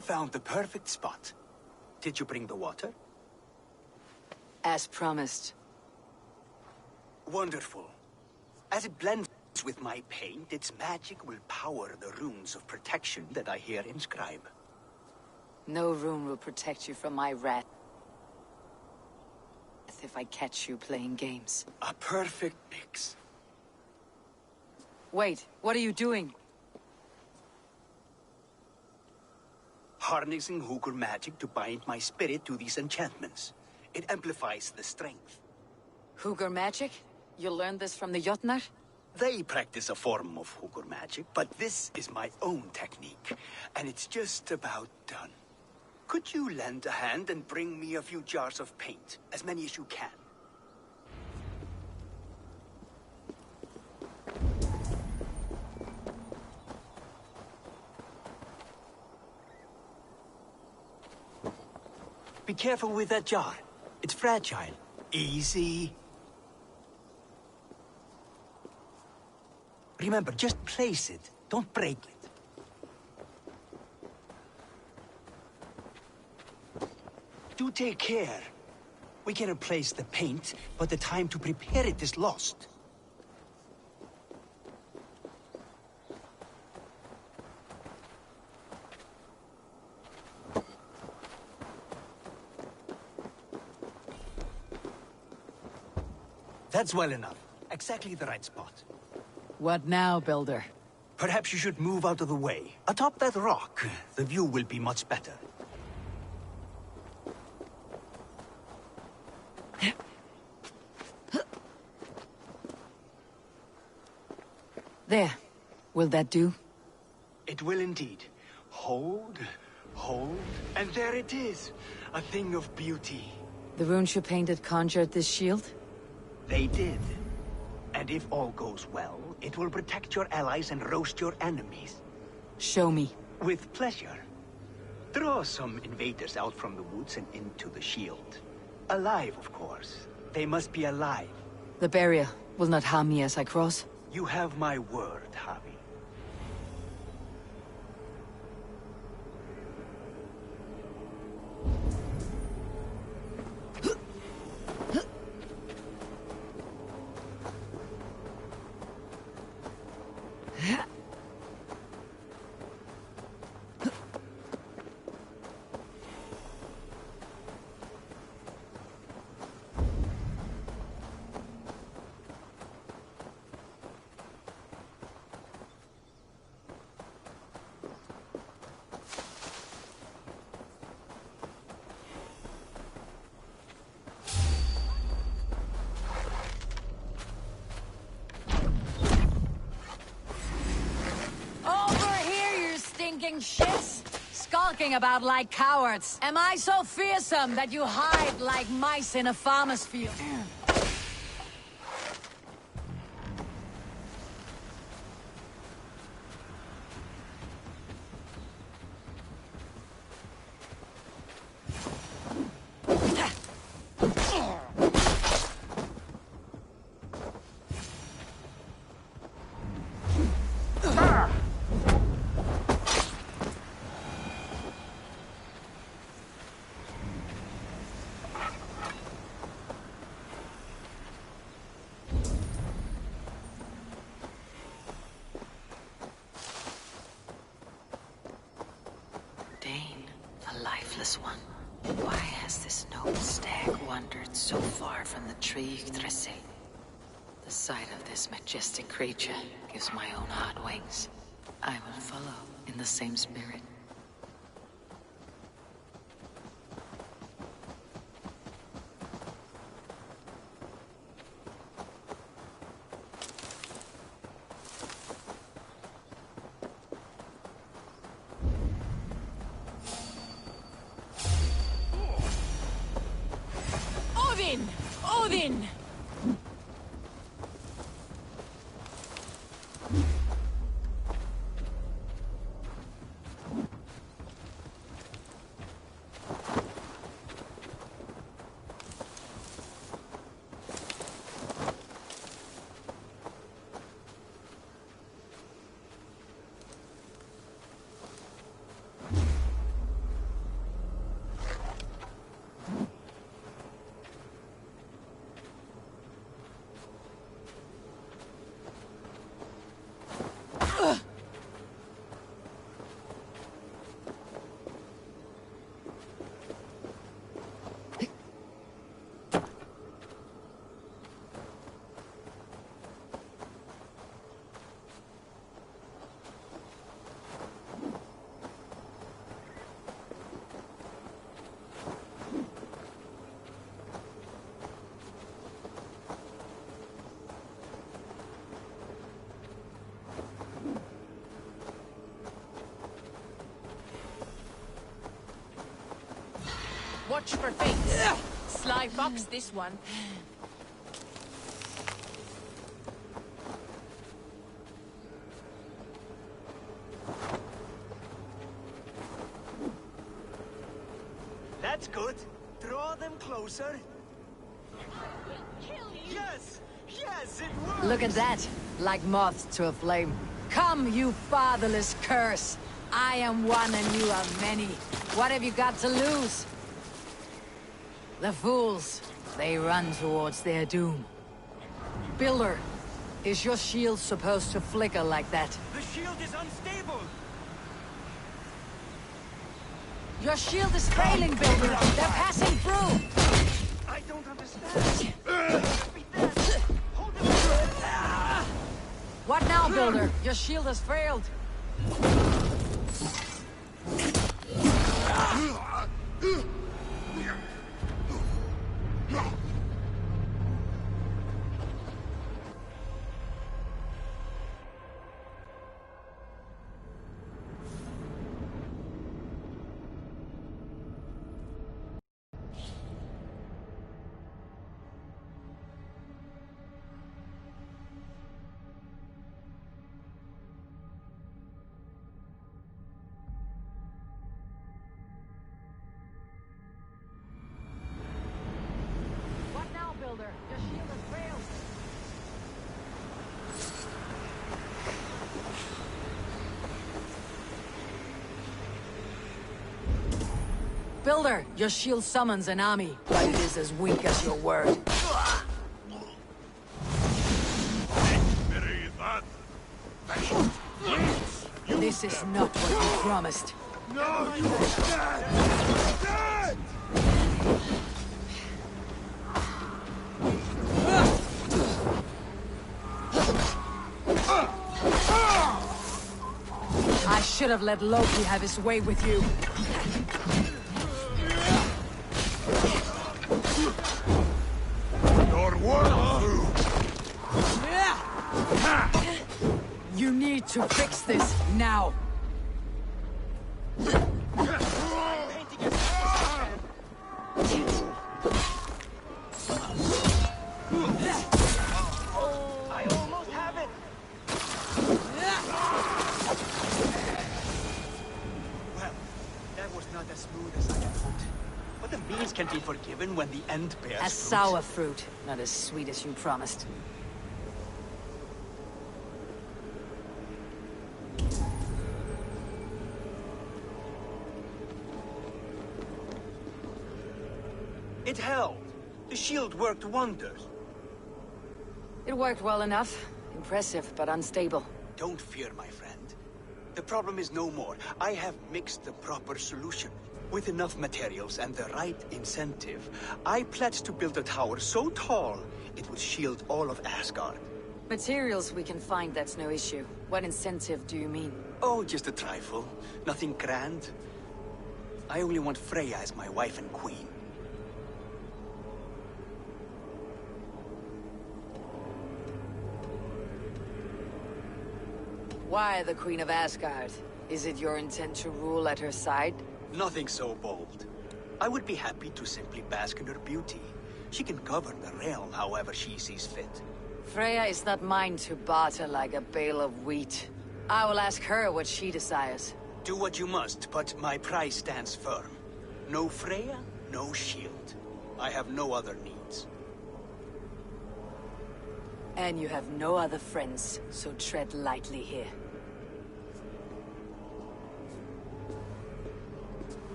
We found the perfect spot. Did you bring the water? As promised. Wonderful. As it blends with my paint, its magic will power the runes of protection that I here inscribe. No rune will protect you from my wrath if I catch you playing games. A perfect mix. Wait, what are you doing? Harnessing Hooker magic to bind my spirit to these enchantments. It amplifies the strength. Hooker magic? You learned this from the Jotnar? They practice a form of Hooker magic, but this is my own technique, and it's just about done. Could you lend a hand and bring me a few jars of paint? As many as you can. Be careful with that jar. It's fragile. Easy. Remember, just place it. Don't break it. Do take care. We can replace the paint, but the time to prepare it is lost. That's well enough. Exactly the right spot. What now, Builder? Perhaps you should move out of the way. Atop that rock, the view will be much better. There. Will that do? It will indeed. Hold, hold, and there it is. A thing of beauty. The runes you painted conjured this shield? They did. And if all goes well, it will protect your allies and roast your enemies. Show me. With pleasure. Draw some invaders out from the woods and into the shield. Alive, of course. They must be alive. The barrier will not harm me as I cross? You have my word, Javi. Shits, skulking about like cowards. Am I so fearsome that you hide like mice in a farmer's field? One. Why has this noble stag wandered so far from the tree Yggdrasil? The sight of this majestic creature gives my own heart wings. I will follow in the same spirit. Odin! Watch for fates. Sly fox, this one. That's good. Draw them closer. Yes! Yes, it works! Look at that, like moths to a flame. Come, you fatherless curse! I am one and you are many. What have you got to lose? The fools, they run towards their doom. Builder, is your shield supposed to flicker like that? The shield is unstable! Your shield is failing, Builder! They're passing through! I don't understand. Hold them. What now, Builder? Your shield has failed. What now, Builder? Your shield has failed. Builder, your shield summons an army, but it is as weak as your word. This is not what you promised. No, you are dead! I should have let Loki have his way with you. Your work through! You need to fix this now. I almost have it. Well, that was not as smooth as I had hoped. But the means can be forgiven when the end bears As fruit. sour fruit, not as sweet as you promised. It held. The shield worked wonders. It worked well enough. Impressive, but unstable. Don't fear, my friend. The problem is no more. I have mixed the proper solution. With enough materials and the right incentive, I pledge to build a tower so tall, it will shield all of Asgard. Materials we can find, that's no issue. What incentive do you mean? Oh, just a trifle. Nothing grand. I only want Freya as my wife and queen. Why the Queen of Asgard? Is it your intent to rule at her side? Nothing so bold. I would be happy to simply bask in her beauty. She can govern the realm however she sees fit. Freya is not mine to barter like a bale of wheat. I will ask her what she desires. Do what you must, but my price stands firm. No Freya, no shield. I have no other needs. And you have no other friends, so tread lightly here.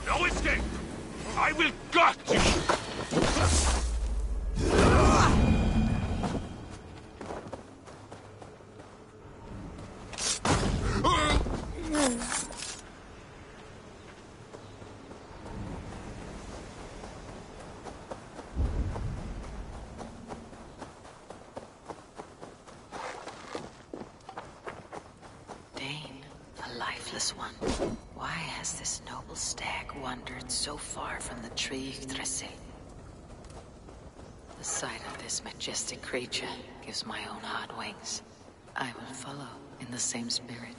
No escape! I will gut you! lifeless one. Why has this noble stag wandered so far from the tree Yggdrasil? The sight of this majestic creature gives my own heart wings. I will follow in the same spirit.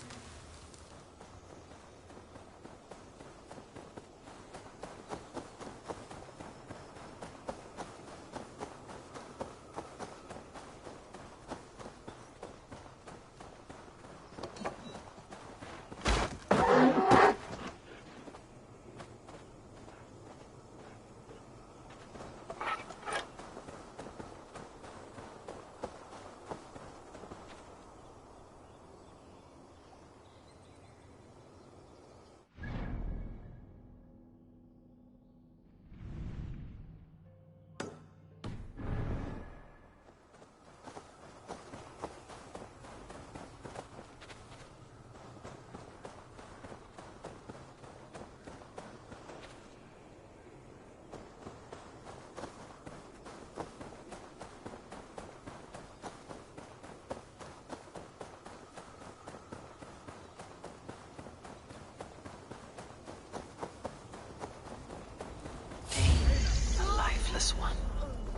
One.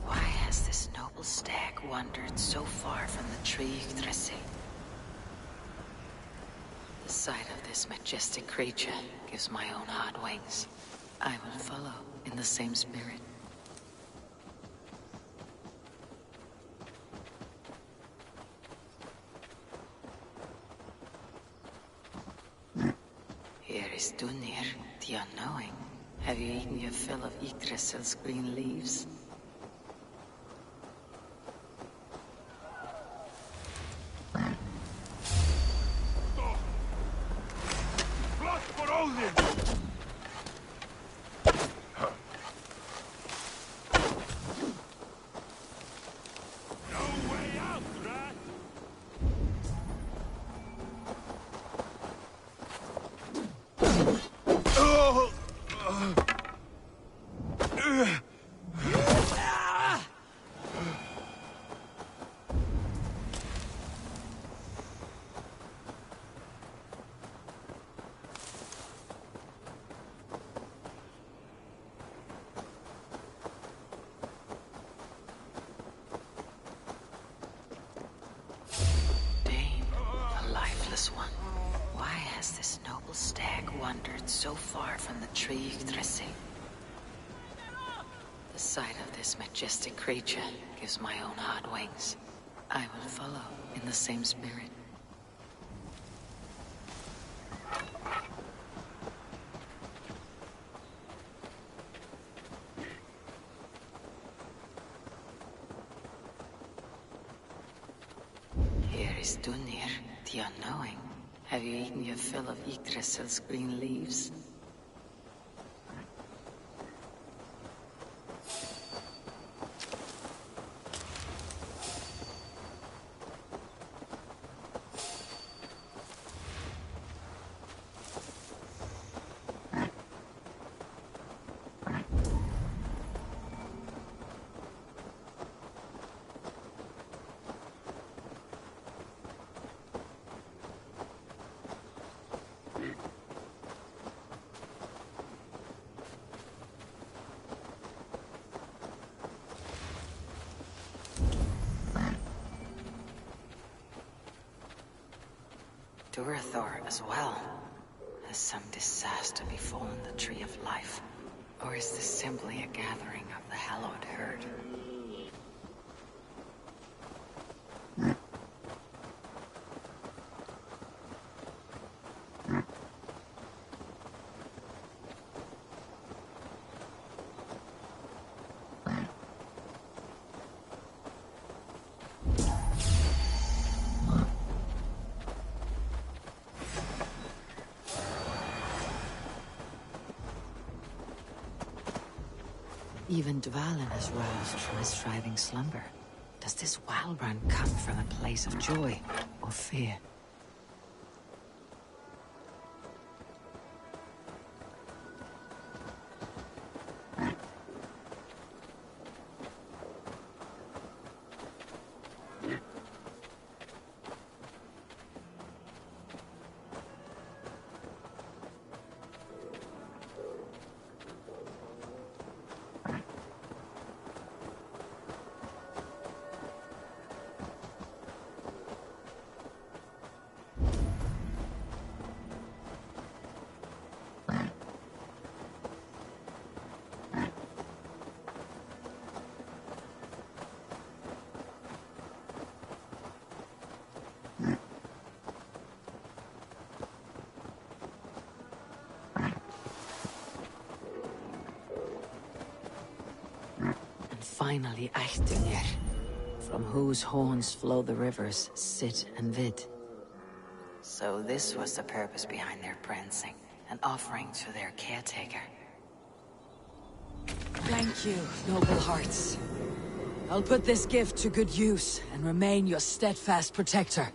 Why has this noble stag wandered so far from the tree Yggdrasil? The sight of this majestic creature gives my own heart wings. I will follow in the same spirit. Here is Dunir, the unknowing. Have you eaten your fill of Yggdrasil's green leaves? Blood for Odin! No way out, rat! One. Why has this noble stag wandered so far from the tree Yggdrasil? The sight of this majestic creature gives my own heart wings. I will follow in the same spirit. Here is Dunir, the unknowing. Have you eaten your fill of Yggdrasil's green leaves? Durathor as well. Has some disaster befallen the Tree of Life? Or is this simply a gathering of the hallowed herd? Even Dvalin has roused from his thriving slumber. Does this wild run come from a place of joy or fear? finally Ættingr, from whose horns flow the rivers Sid and Vid. So this was the purpose behind their prancing, an offering to their caretaker. Thank you, noble hearts. I'll put this gift to good use and remain your steadfast protector.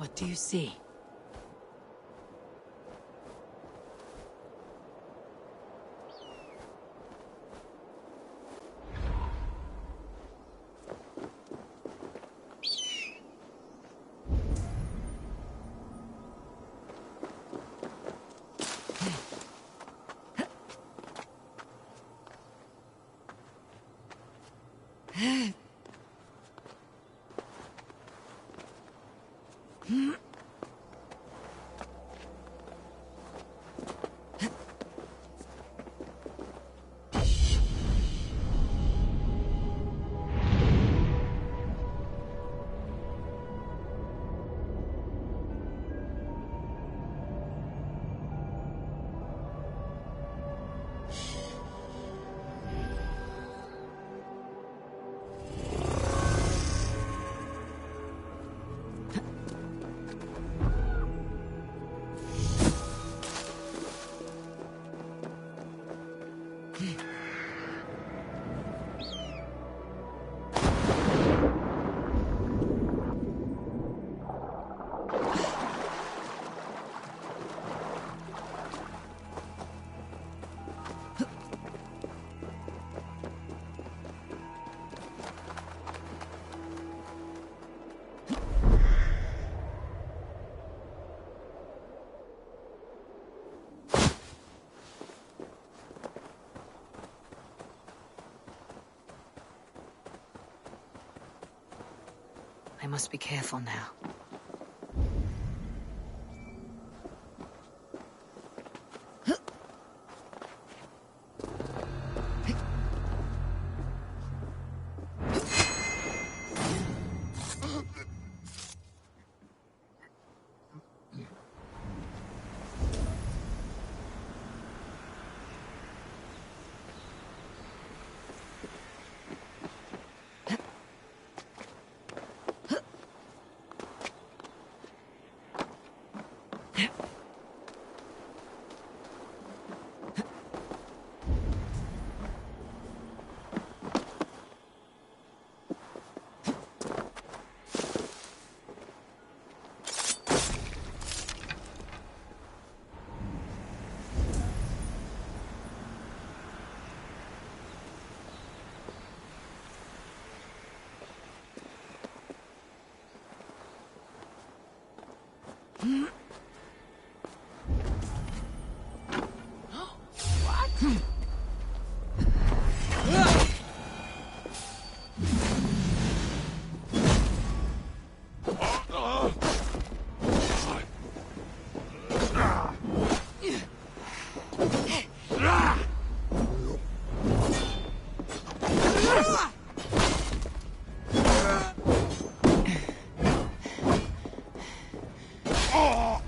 What do you see? I must be careful now. Oh!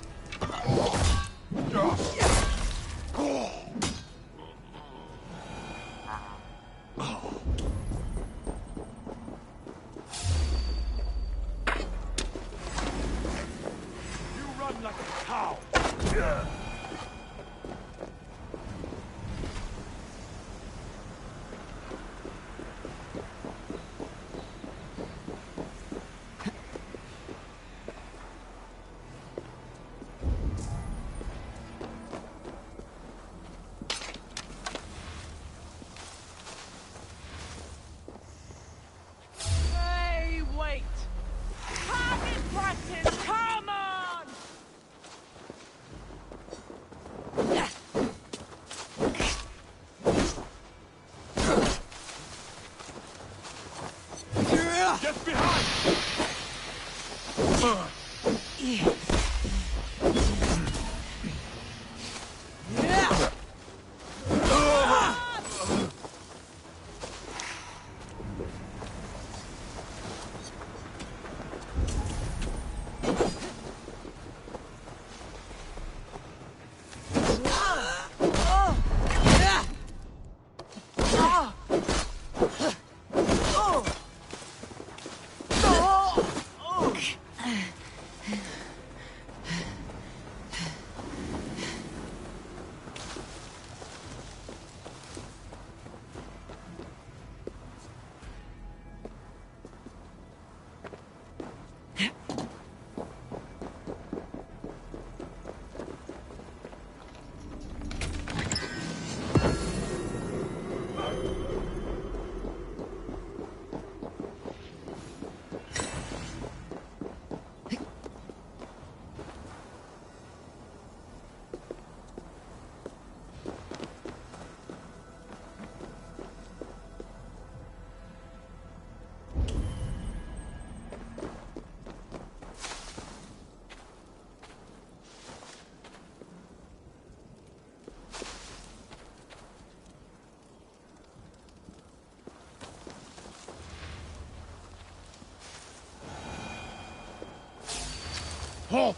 Halt!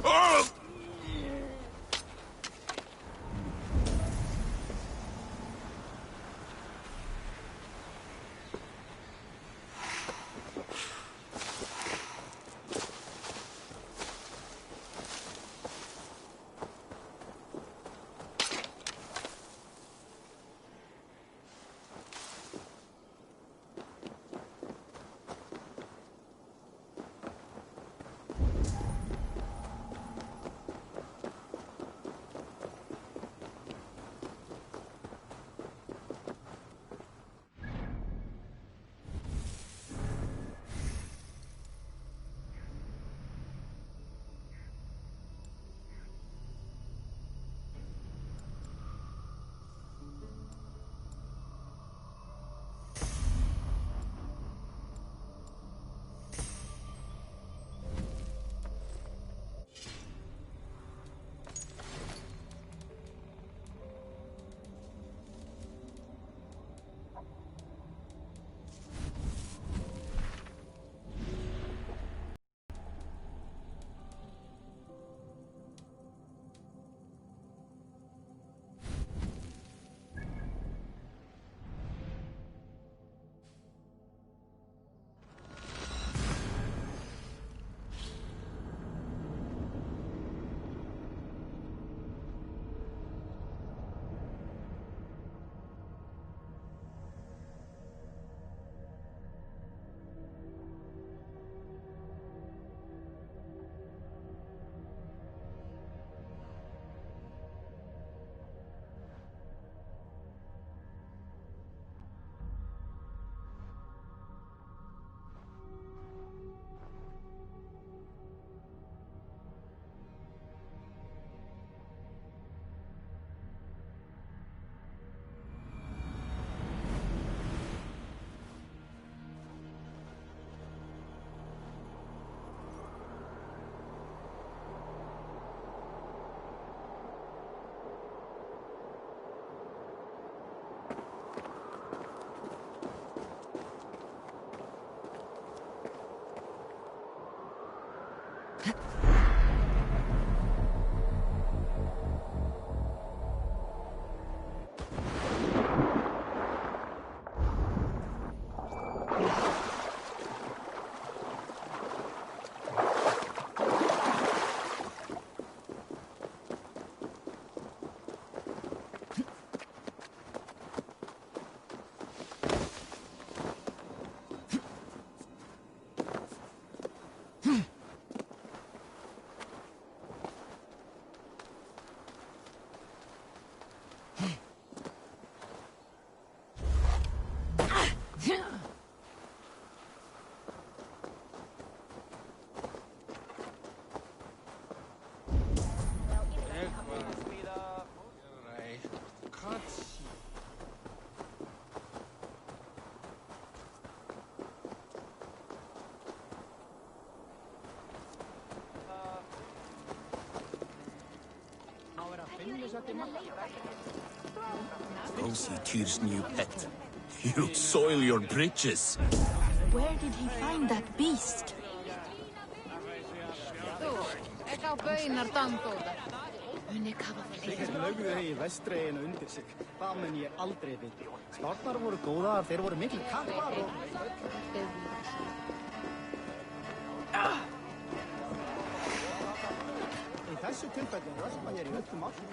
Ah! Go see Tyr's new pet. You'll soil your britches. Where did he find that beast? Eikä pöinär tankoita. Þeir lögðu í vestreginu undir sig. Það mun ég aldrei vita. Spárnar voru góðar, þeir voru miklu kappar og... Í þessu tilfelli rösma ég í öllum áttum.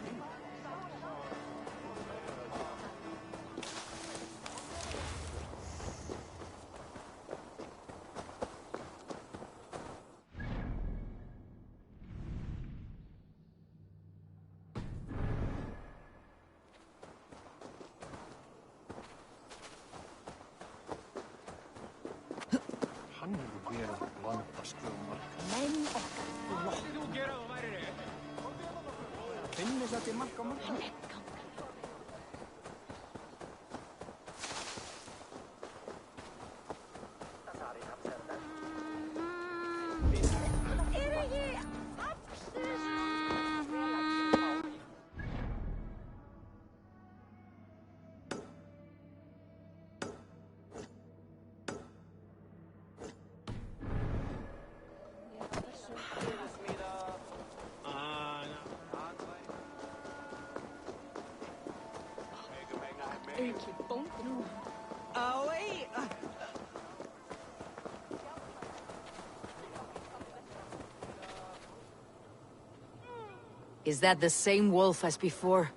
Is that the same wolf as before?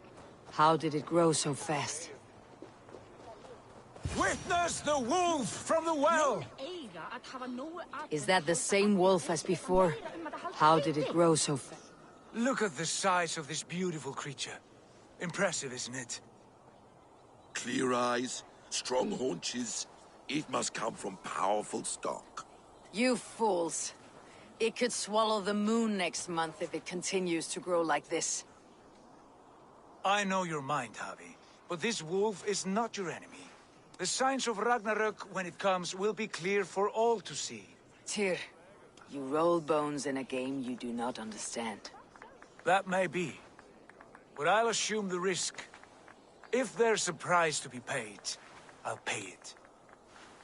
How did it grow so fast? Witness the wolf from the well! Is that the same wolf as before? How did it grow so fast? Look at the size of this beautiful creature. Impressive, isn't it? Clear eyes, strong haunches. It must come from powerful stock. You fools. It could swallow the moon next month if it continues to grow like this. I know your mind, Javi, but this wolf is not your enemy. The signs of Ragnarök, when it comes, will be clear for all to see. Tyr, you roll bones in a game you do not understand. That may be, but I'll assume the risk. If there's a price to be paid, I'll pay it.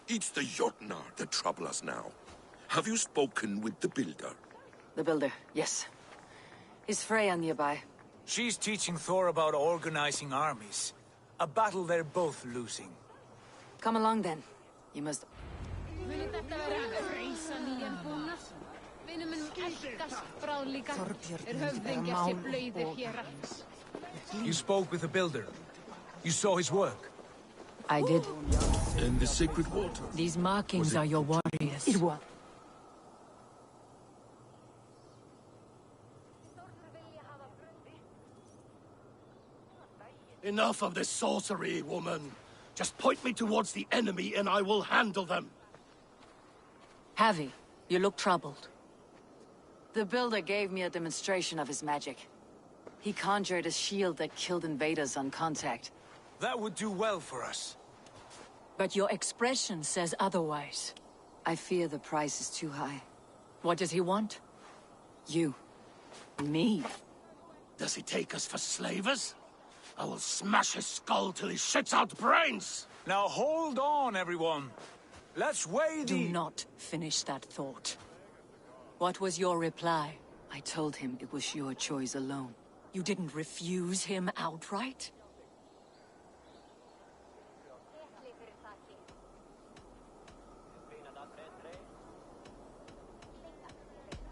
It's the Jotnar that trouble us now. Have you spoken with the builder? The builder, yes. Is Freya nearby? She's teaching Thor about organizing armies. A battle they're both losing. Come along then. You must... You spoke with the builder. You saw his work. I did. And the sacred water? These markings are your warriors. It was. Enough of this sorcery, woman. Just point me towards the enemy and I will handle them. Javi, you look troubled. The builder gave me a demonstration of his magic. He conjured a shield that killed invaders on contact. That would do well for us. But your expression says otherwise. I fear the price is too high. What does he want? You. Me. Does he take us for slavers? I will smash his skull till he shits out brains! Now hold on, everyone. Let's weigh the... Do not finish that thought. What was your reply? I told him it was your choice alone. You didn't refuse him outright?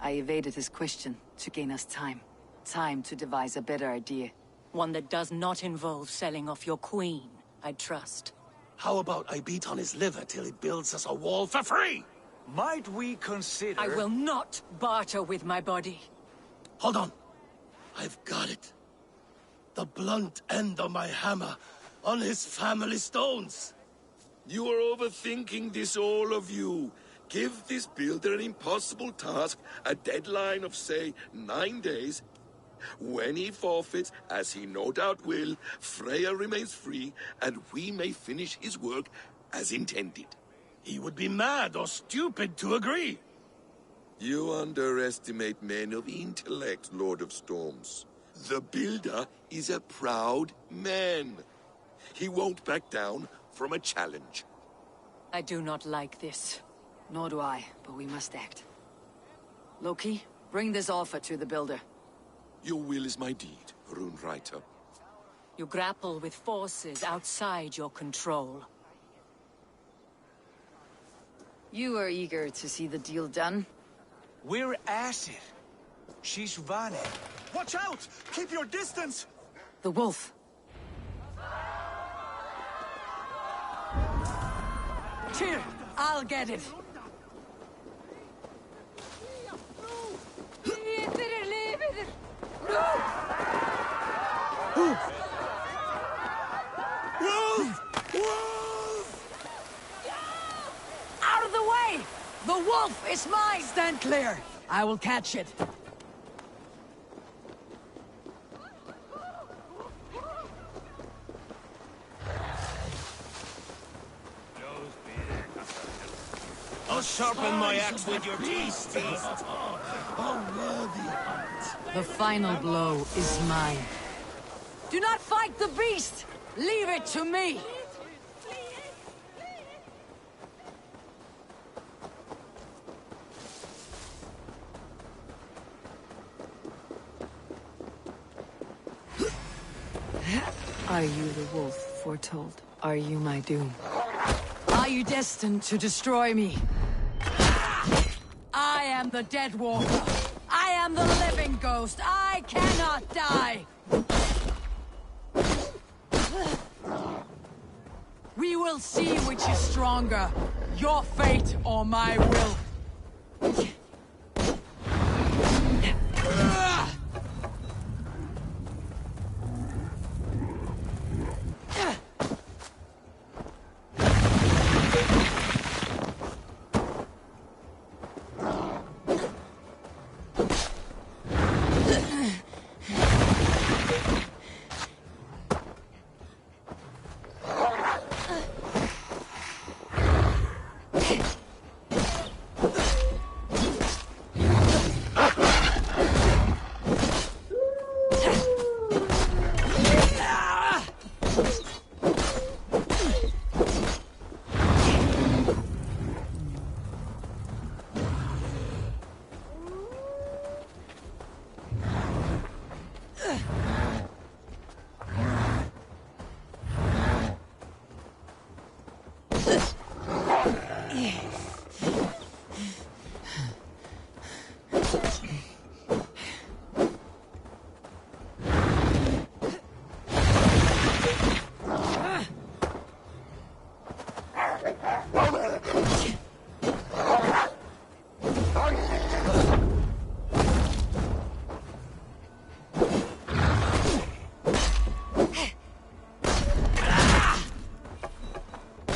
I evaded his question to gain us time. Time to devise a better idea. One that does not involve selling off your queen, I trust. How about I beat on his liver till he builds us a wall for free? Might we consider... I will not barter with my body. Hold on. I've got it. The blunt end of my hammer on his family stones. You are overthinking this, all of you. Give this builder an impossible task, a deadline of, say, 9 days. When he forfeits, as he no doubt will, Freya remains free, and we may finish his work as intended. He would be mad or stupid to agree. You underestimate men of intellect, Lord of Storms. The Builder is a proud man. He won't back down from a challenge. I do not like this. Nor do I, but we must act. Loki, bring this offer to the Builder. Your will is my deed, Rune Writer. You grapple with forces outside your control. You are eager to see the deal done? We're Acid. She's Vahalla. Watch out! Keep your distance! The wolf. Tyr, I'll get it. Out of the way! The wolf is mine! Stand clear! I will catch it. I'll sharpen my axe with your teeth. The final blow is mine. Do not fight the beast! Leave it to me! Are you the wolf foretold? Are you my doom? Are you destined to destroy me? I am the Dead Walker. I am the living ghost. I cannot die. We will see which is stronger, your fate or my will.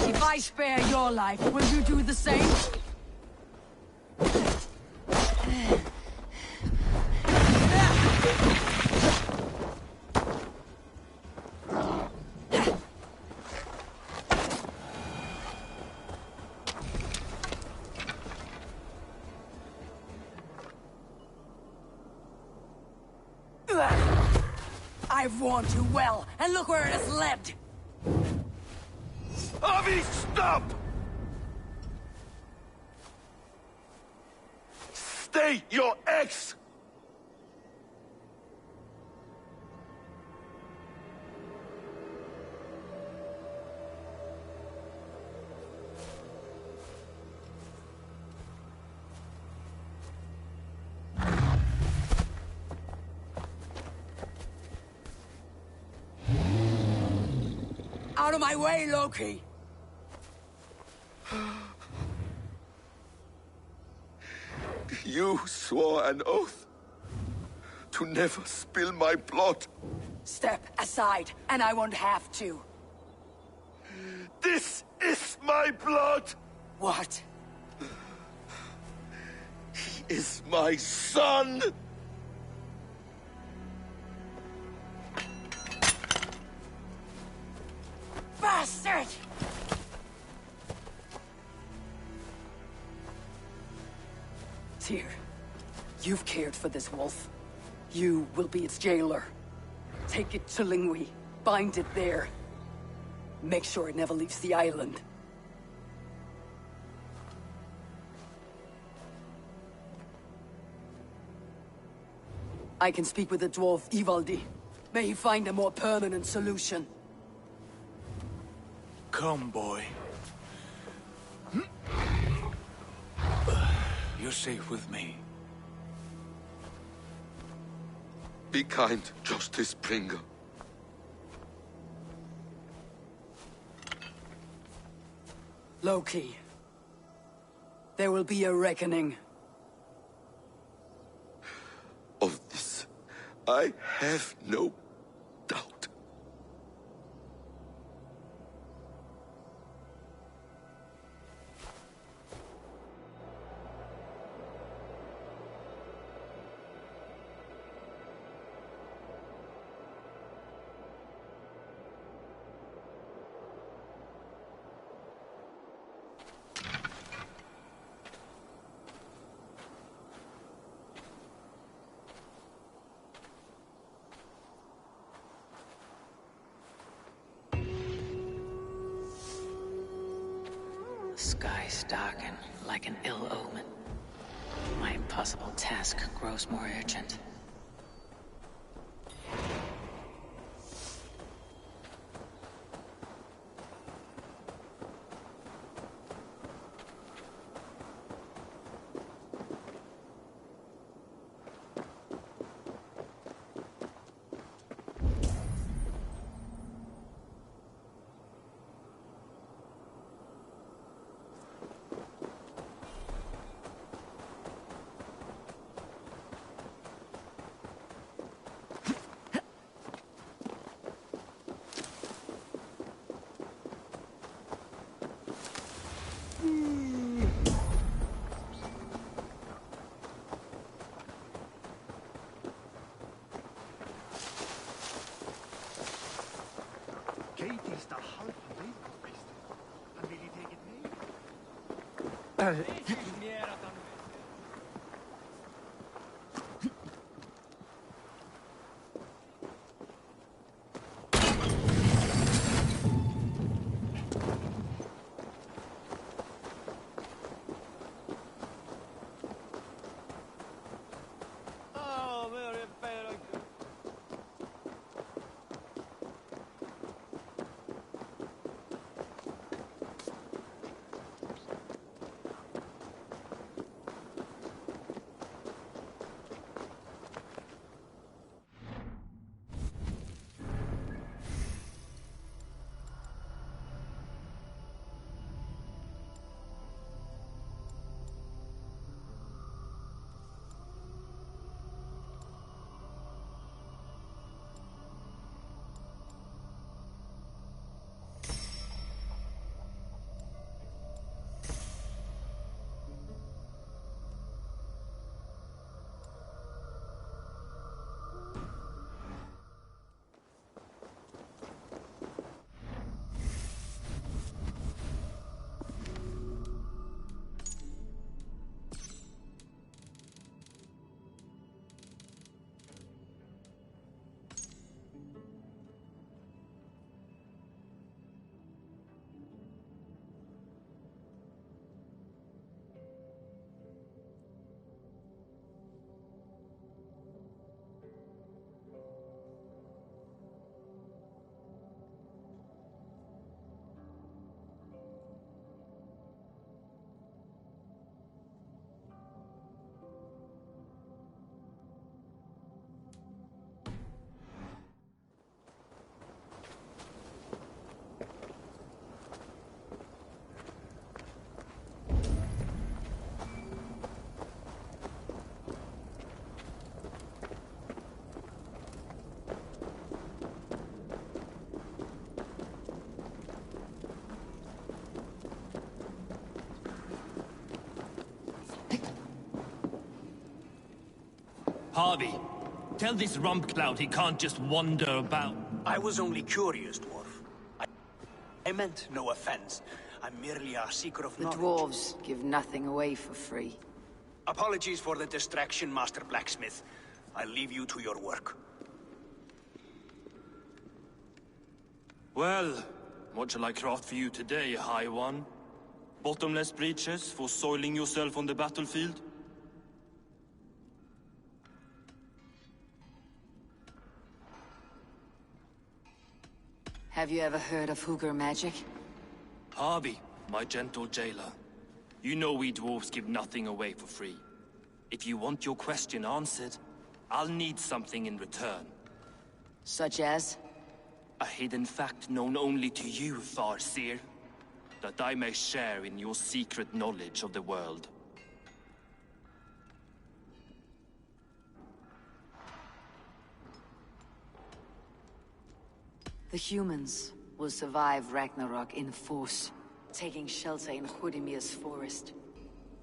If I spare your life, will you do the same? I've warned you well, and look where it has led! Avi, stop! Stay your ex! Out of my way, Loki! You swore an oath to never spill my blood. Step aside, and I won't have to. This is my blood! What? He is my son! Bastard! Tyr, you've cared for this wolf. You will be its jailer. Take it to Lingui. Bind it there. Make sure it never leaves the island. I can speak with the dwarf Ivaldi. May he find a more permanent solution. Come, boy. You're safe with me. Be kind, Justice Bringer. Loki. There will be a reckoning. Of this, I have no doubt. The skies darken like an ill omen. My impossible task grows more urgent. Harvey, tell this rumpcloud he can't just wander about. I was only curious, dwarf. I meant no offense. I'm merely a seeker of The knowledge. dwarves give nothing away for free. Apologies for the distraction, Master Blacksmith. I'll leave you to your work. Well, what shall I craft for you today, High One? Bottomless breeches for soiling yourself on the battlefield? Have you ever heard of Hugger magic? Harvey, my gentle jailer. You know we dwarves give nothing away for free. If you want your question answered, I'll need something in return. Such as? A hidden fact known only to you, Farseer. That I may share in your secret knowledge of the world. The humans will survive Ragnarok in force, taking shelter in Hurdimir's forest,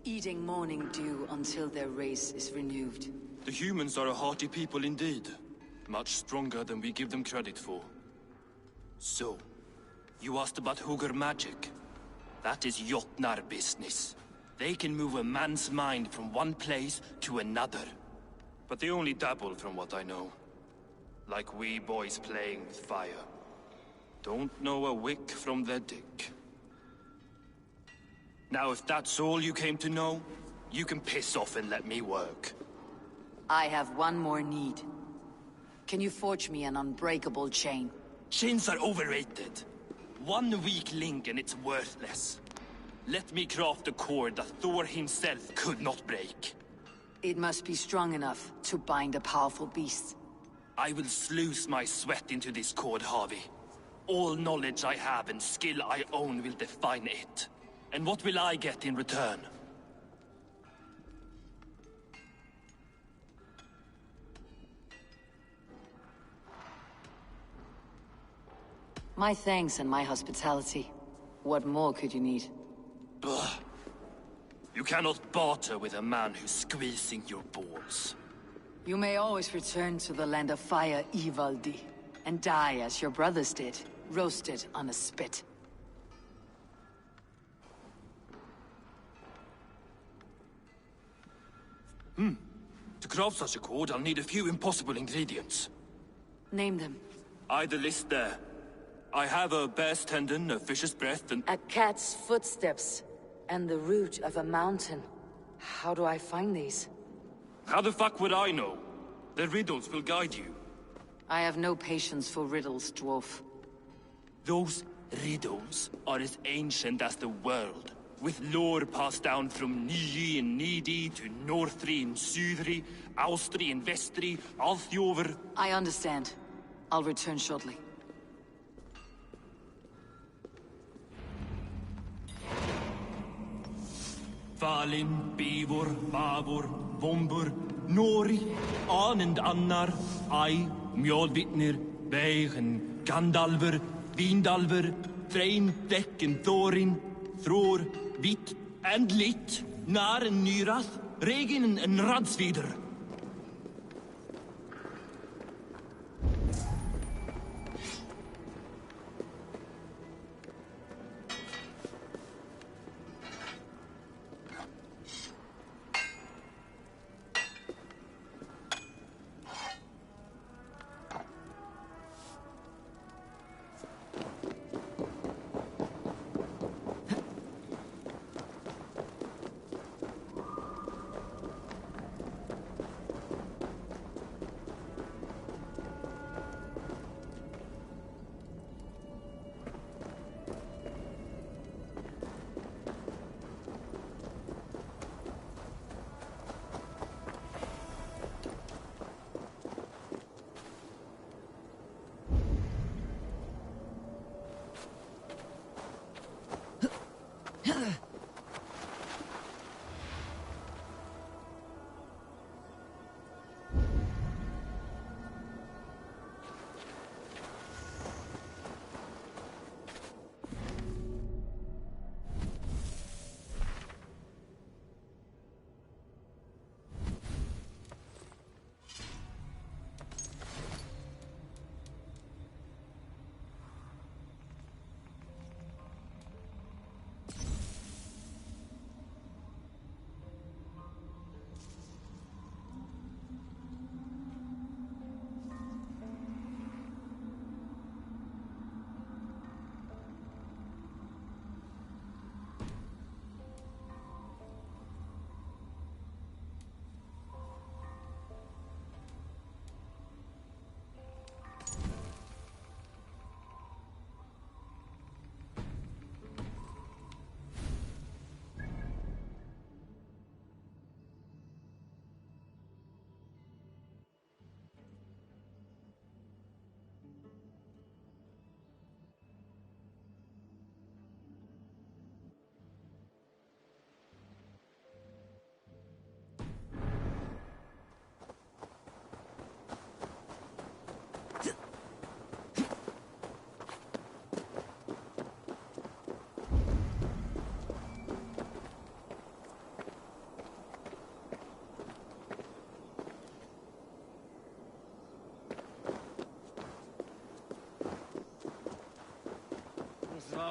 eating morning dew until their race is renewed. The humans are a hearty people indeed. Much stronger than we give them credit for. So, you asked about Hugger magic. That is Jotnar business. They can move a man's mind from one place to another. But they only dabble from what I know. Like we boys playing with fire. Don't know a wick from their dick. Now if that's all you came to know, you can piss off and let me work. I have one more need. Can you forge me an unbreakable chain? Chains are overrated. One weak link and it's worthless. Let me craft a cord that Thor himself could not break. It must be strong enough to bind a powerful beast. I will sluice my sweat into this cord, Harvey. All knowledge I have and skill I own will define it. And what will I get in return? My thanks and my hospitality. What more could you need? Ugh. You cannot barter with a man who's squeezing your balls. You may always return to the land of fire, Ivaldi, and die as your brothers did, roasted on a spit. To craft such a cord, I'll need a few impossible ingredients. Name them. The list there. I have a bear's tendon, a fish's breath, and... A cat's footsteps, and the root of a mountain. How do I find these? How the fuck would I know? The riddles will guide you. I have no patience for riddles, dwarf. Those riddles are as ancient as the world, with lore passed down from Niji and Nidi to Northri and Sudri, Austri and Vestri, Althjover. I understand. I'll return shortly. Falin, Bivor, Vavor, Vombur, Nori, Anend Annar, Ai, Mjolvitnir, Veigen, Gandalver, Vindalver, Threin, Dekken, Thorin, Thror, Vit, and Lit, Nar and Nyrath, Regin and Radsvider.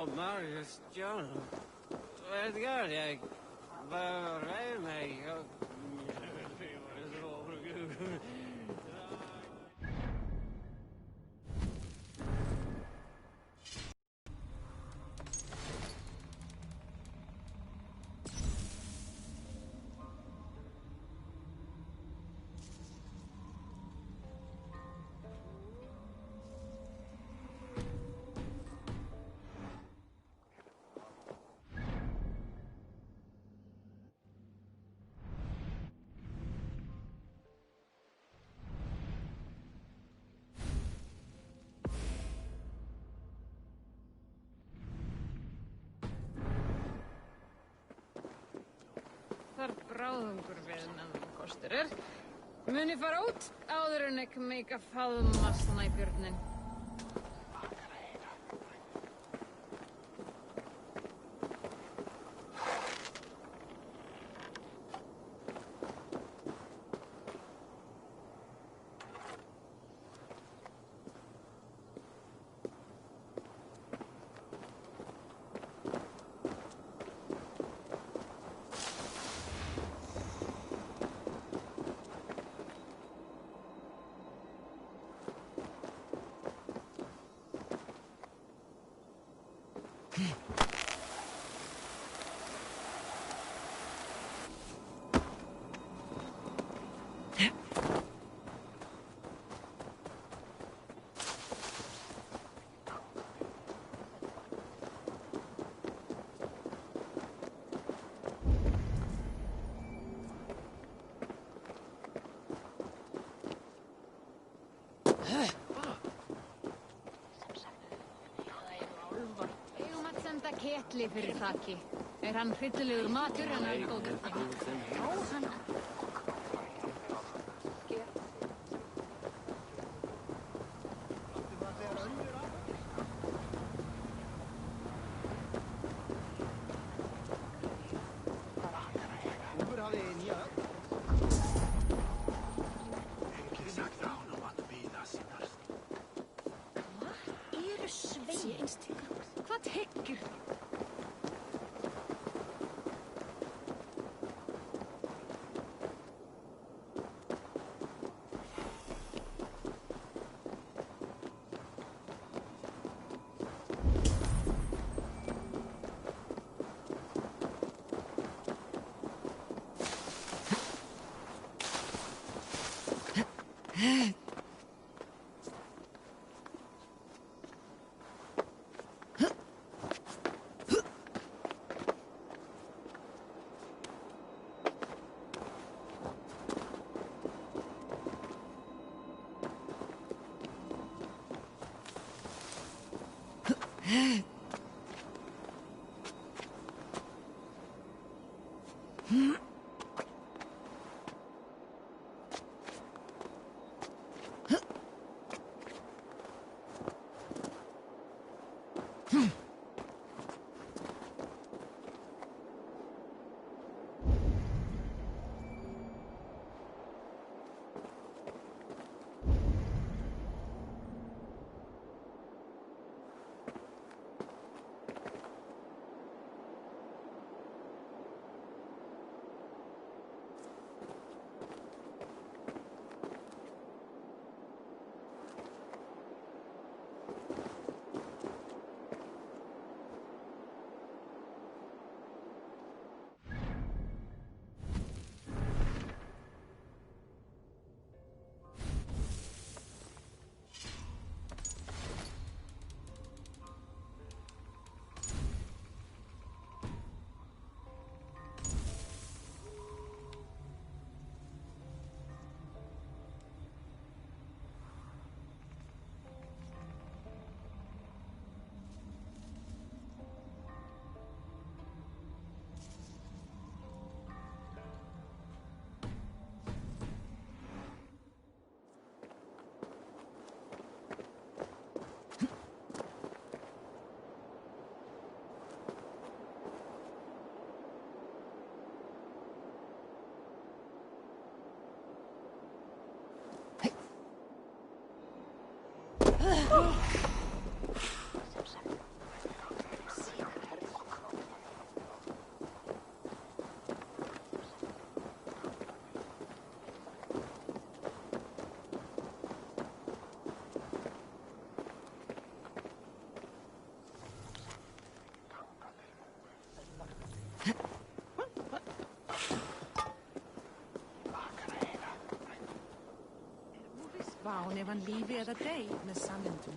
Marius John. Vad gör jag? Bara mig. Þarf bráðungur við nefnum kostur Muni fara út áður en ekki meika faðma snæbjörnin. Ketli fyrir þakki. Hann hryllilegur matur en hann góður. Já, hann... Hvað heggur? Ván ef hann lífi eða dey með sannindum.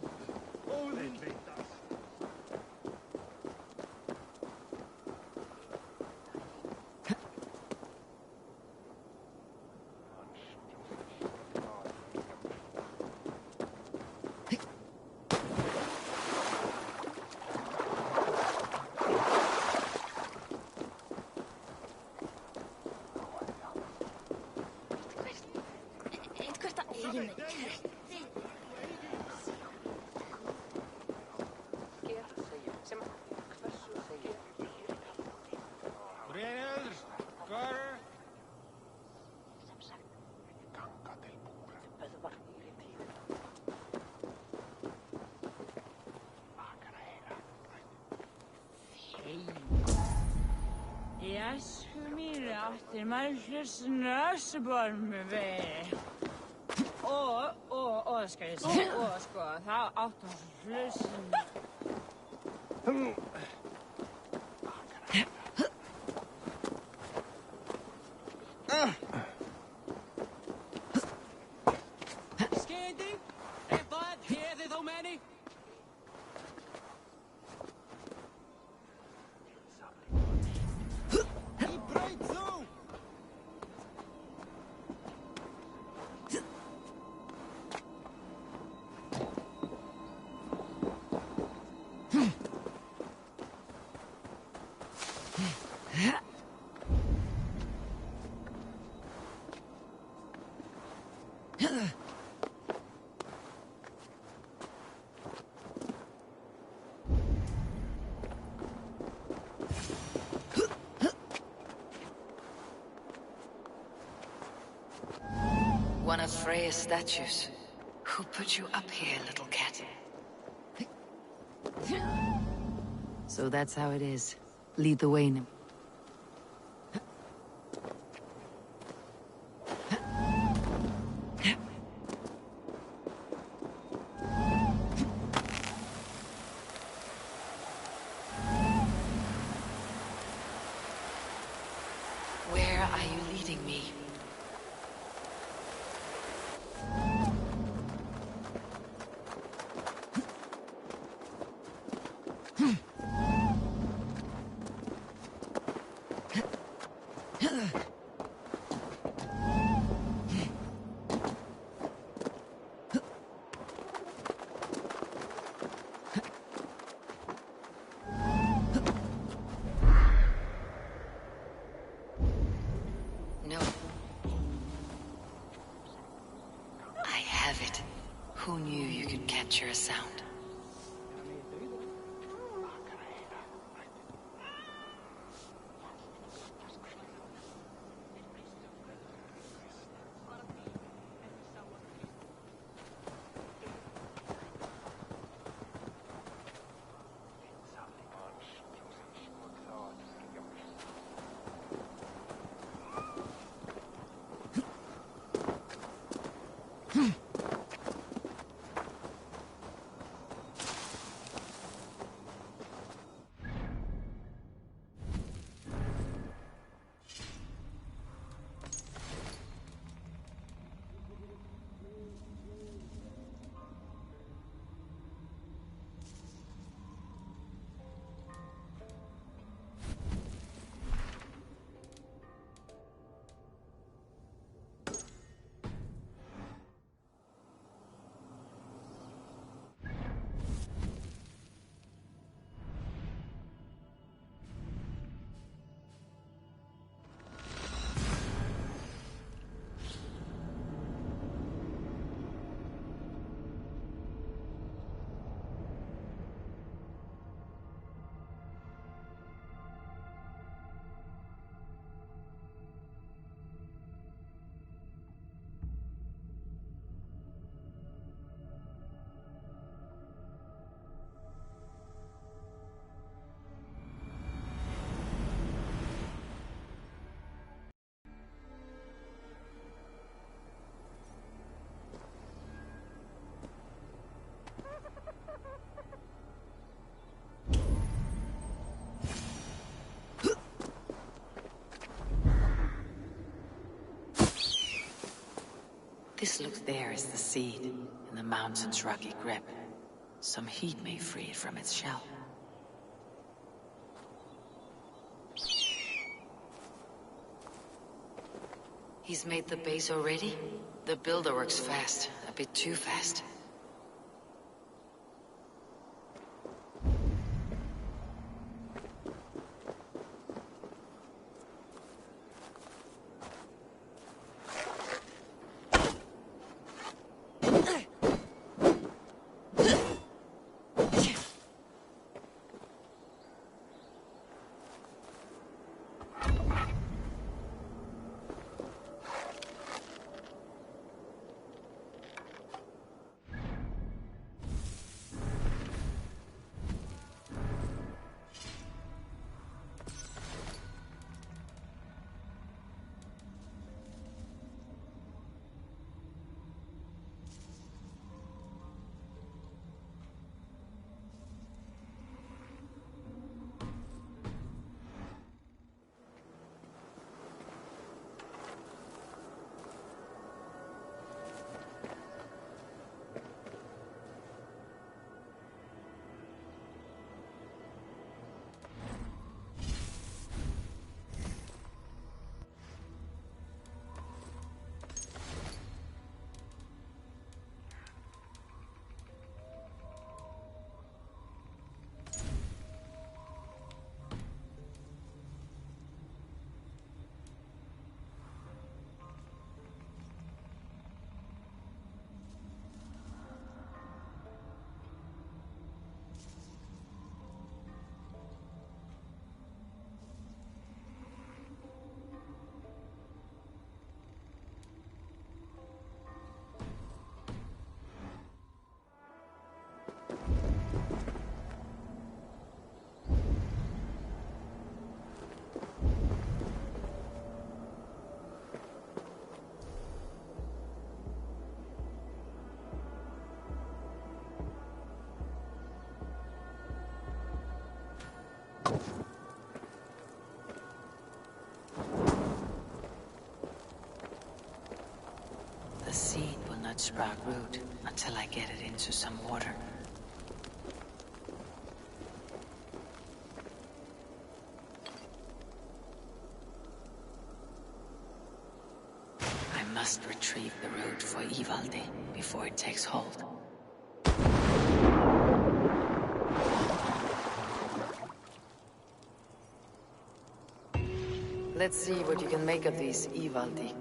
Jasmine after snösseborm við. Skal ég segja, sko, þá áttu hlussin. Scandy, if I'd hear thee though many. One of Freya's statues. Who put you up here, little cat? So that's how it is. Lead the way, Nim. Where are you leading me? No. I have it. Who knew you could capture a sound? This look there is the seed, in the mountain's rocky grip. Some heat may free it from its shell. He's made the base already? The builder works fast, a bit too fast. The seed will not sprout root until I get it into some water. I must retrieve the root for Ivaldi before it takes hold. Let's see what you can make of these Ivaldi.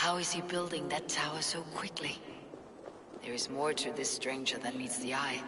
How is he building that tower so quickly? There is more to this stranger than meets the eye.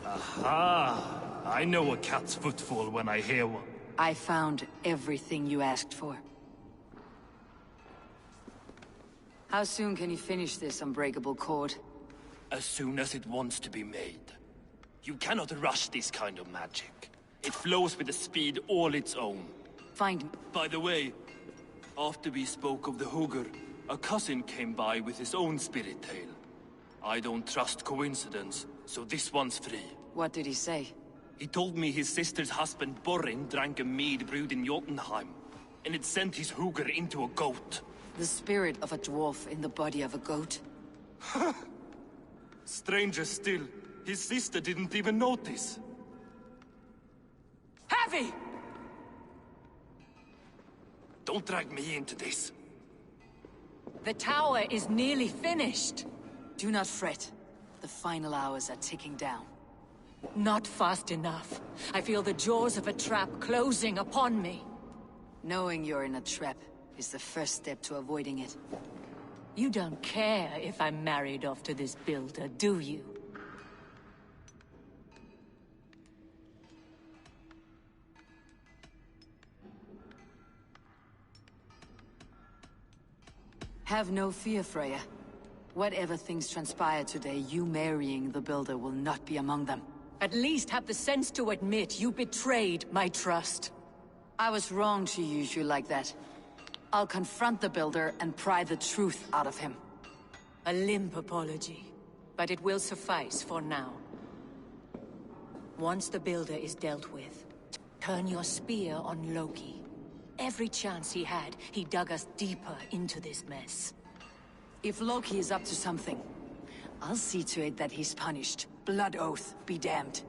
Aha! I know a cat's footfall when I hear one. I found everything you asked for. How soon can you finish this unbreakable cord? As soon as it wants to be made. You cannot rush this kind of magic. It flows with a speed all its own. Find me. By the way, after we spoke of the Hugr, a cousin came by with his own spirit tale. I don't trust coincidence, so this one's free. What did he say? He told me his sister's husband Borin drank a mead brewed in Jotunheim, and it sent his Hugr into a goat. The spirit of a dwarf in the body of a goat? Stranger still, his sister didn't even notice. Heavy! Don't drag me into this. The tower is nearly finished. Do not fret. The final hours are ticking down. Not fast enough. I feel the jaws of a trap closing upon me. Knowing you're in a trap is the first step to avoiding it. You don't care if I'm married off to this builder, do you? Have no fear, Freya. Whatever things transpire today, you marrying the builder will not be among them. At least have the sense to admit you betrayed my trust. I was wrong to use you like that. I'll confront the builder and pry the truth out of him. A limp apology, but it will suffice for now. Once the builder is dealt with, turn your spear on Loki. Every chance he had, he dug us deeper into this mess. If Loki is up to something, I'll see to it that he's punished. Blood oath be damned.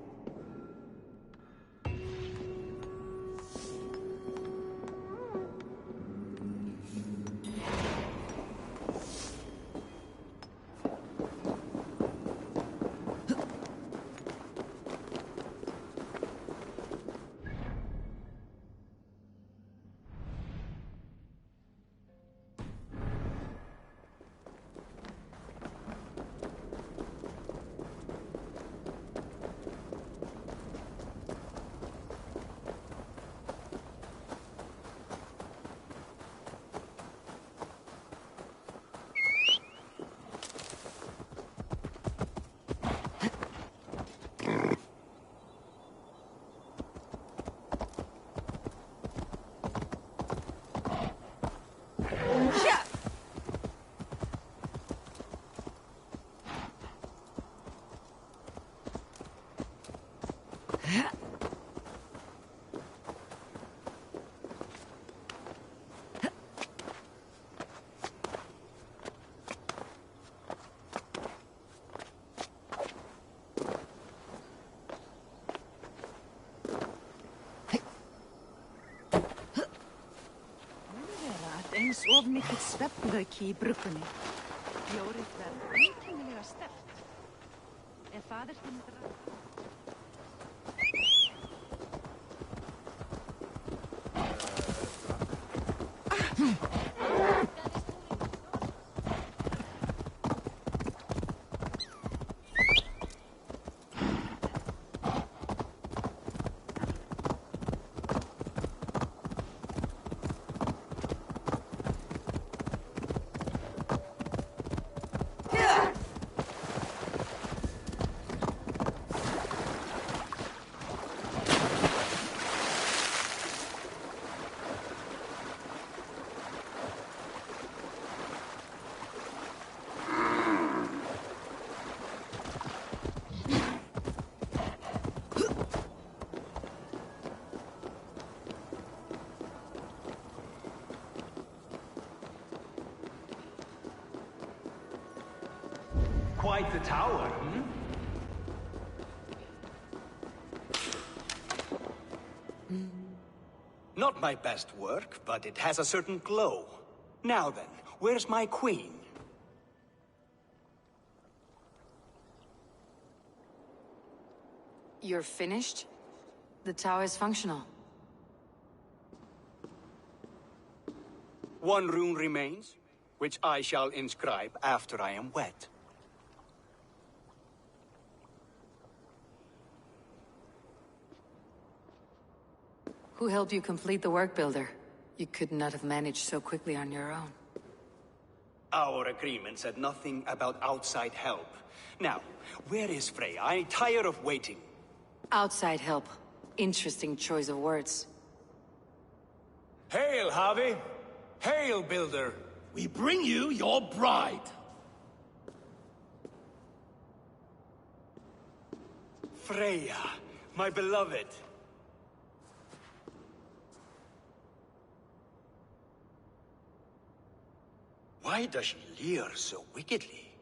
mikill svefnlauki í bruggunni. Bjórið verður einkennilega sterkt. Ef faðir þinn Quite the tower, Not my best work, but it has a certain glow. Now then, where's my queen? You're finished? The tower is functional. One rune remains, which I shall inscribe after I am wet. Who helped you complete the work, Builder? You could not have managed so quickly on your own. Our agreement said nothing about outside help. Now, where is Freya? I'm tired of waiting. Outside help. Interesting choice of words. Hail, Javi! Hail, Builder! We bring you your bride! Freya, my beloved. Why does she leer so wickedly?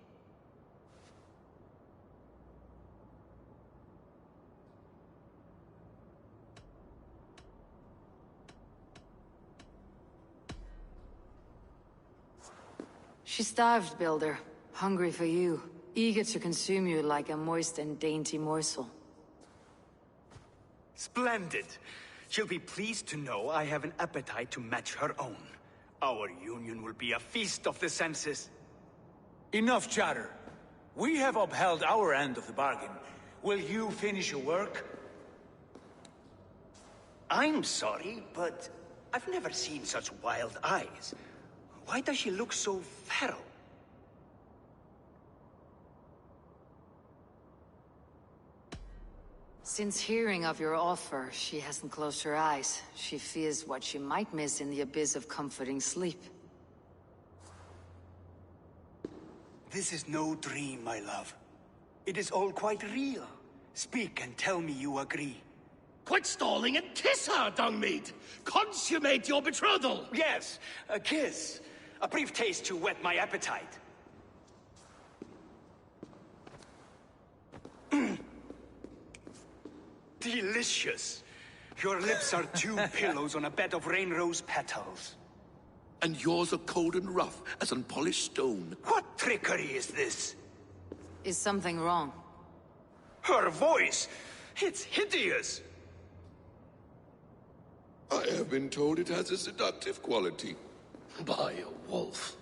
She starved, Builder. Hungry for you. Eager to consume you like a moist and dainty morsel. Splendid. She'll be pleased to know I have an appetite to match her own. Our union will be a feast of the senses. Enough chatter. We have upheld our end of the bargain. Will you finish your work? I'm sorry, but I've never seen such wild eyes. Why does she look so feral? Since hearing of your offer, she hasn't closed her eyes. She fears what she might miss in the abyss of comforting sleep. This is no dream, my love. It is all quite real. Speak and tell me you agree. Quit stalling and kiss her, Dungmeat! Consummate your betrothal! Yes, a kiss. A brief taste to whet my appetite. Delicious. Your lips are two pillows on a bed of rain rose petals. And yours are cold and rough as unpolished stone. What trickery is this? Is something wrong? Her voice! It's hideous! I have been told it has a seductive quality. By a wolf.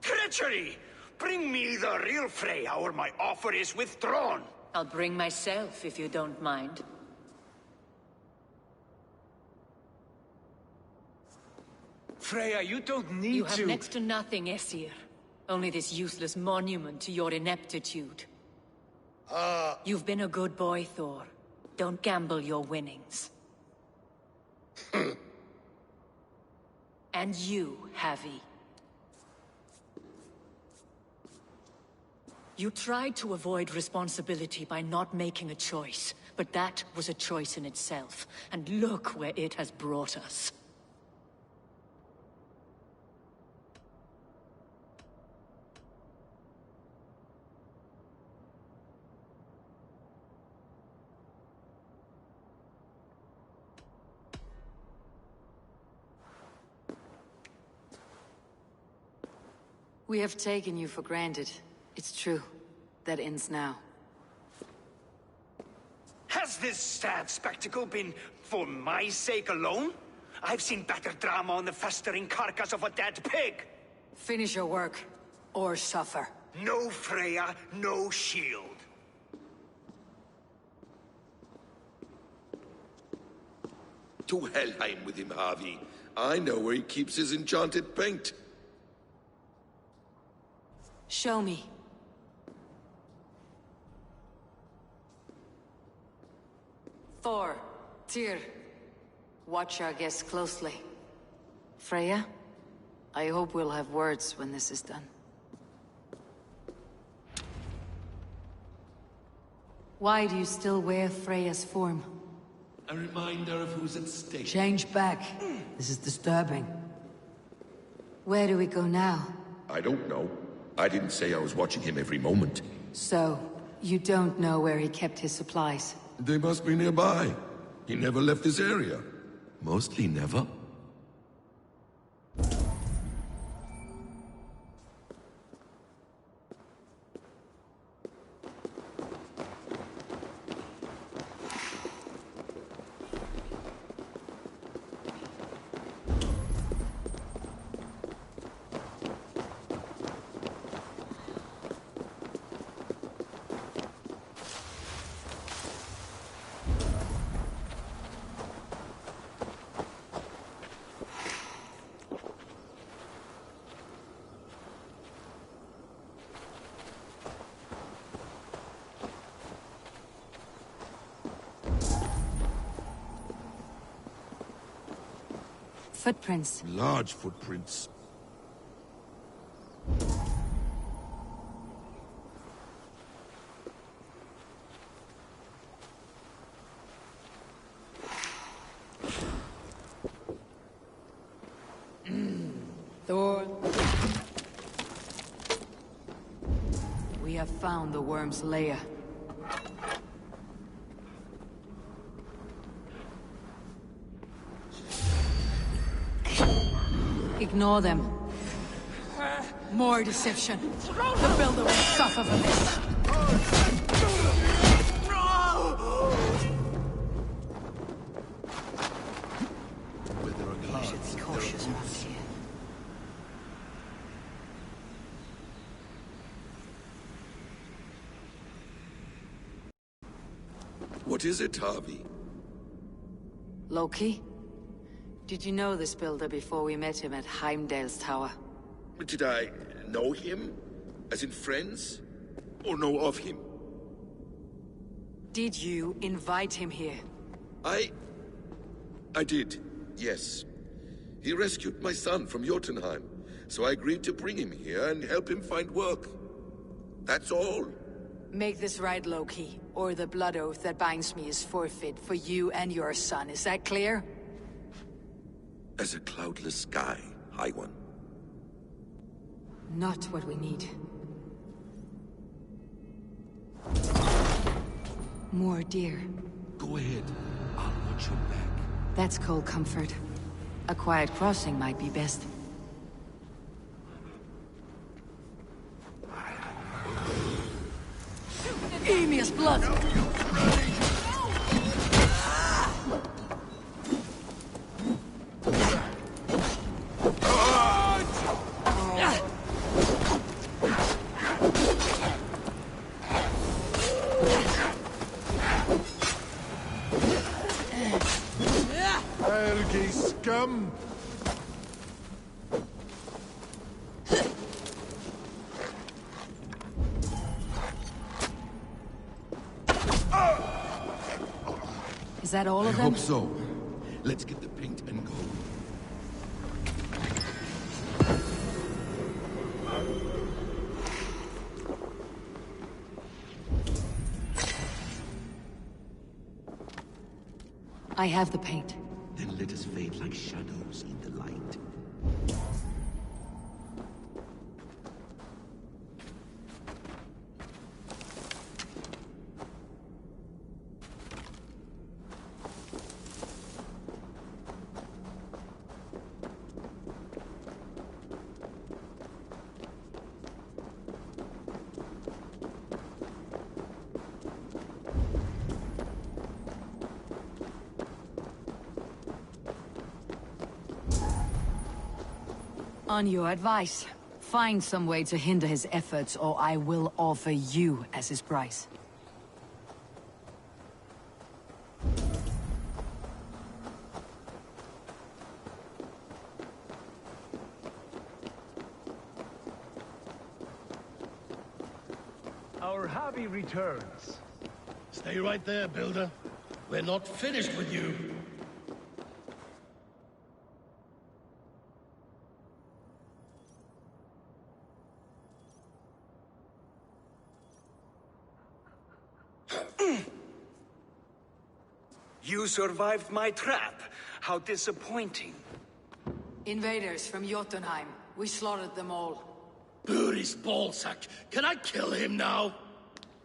Treachery! Bring me the real Freya, or my offer is withdrawn! I'll bring myself, if you don't mind. Freya, you don't need to— You have next to nothing, Aesir. Only this useless monument to your ineptitude. You've been a good boy, Thor. Don't gamble your winnings. And you, Havi. You tried to avoid responsibility by not making a choice, but that was a choice in itself, and look where it has brought us. We have taken you for granted. It's true. That ends now. Has this sad spectacle been for my sake alone? I've seen better drama on the festering carcass of a dead pig! Finish your work, or suffer. No Freya, no shield. To Helheim with him, Harvey. I know where he keeps his enchanted paint. Show me. Thor, Tyr, watch our guests closely. Freya, I hope we'll have words when this is done. Why do you still wear Freya's form? A reminder of who's at stake. Change back. This is disturbing. Where do we go now? I don't know. I didn't say I was watching him every moment. So, you don't know where he kept his supplies? They must be nearby. He never left this area. Mostly never. Footprints. Large footprints. Thor. We have found the worm's lair. Ignore them. More deception. The builder will suffer for this. You should be cautious around here. What is it, Harvey? Loki? Did you know this builder before we met him at Heimdall's tower? Did I know him? As in friends? Or know of him? Did you invite him here? I did, yes. He rescued my son from Jotunheim, so I agreed to bring him here and help him find work. That's all. Make this right, Loki, or the blood oath that binds me is forfeit for you and your son. Is that clear? As a cloudless sky, High One. Not what we need. More deer. Go ahead. I'll watch your back. That's cold comfort. A quiet crossing might be best. Emir's blood! Helgi scum! Is that all of I them? hope so. Let's get the paint and go. I have the paint. Then let us fade like shadows in the light. On your advice, find some way to hinder his efforts, or I will offer you as his price. Our hobby returns. Stay right there, Builder. We're not finished with you. You survived my trap. How disappointing. Invaders from Jotunheim. We slaughtered them all. Buri's ballsack. Can I kill him now?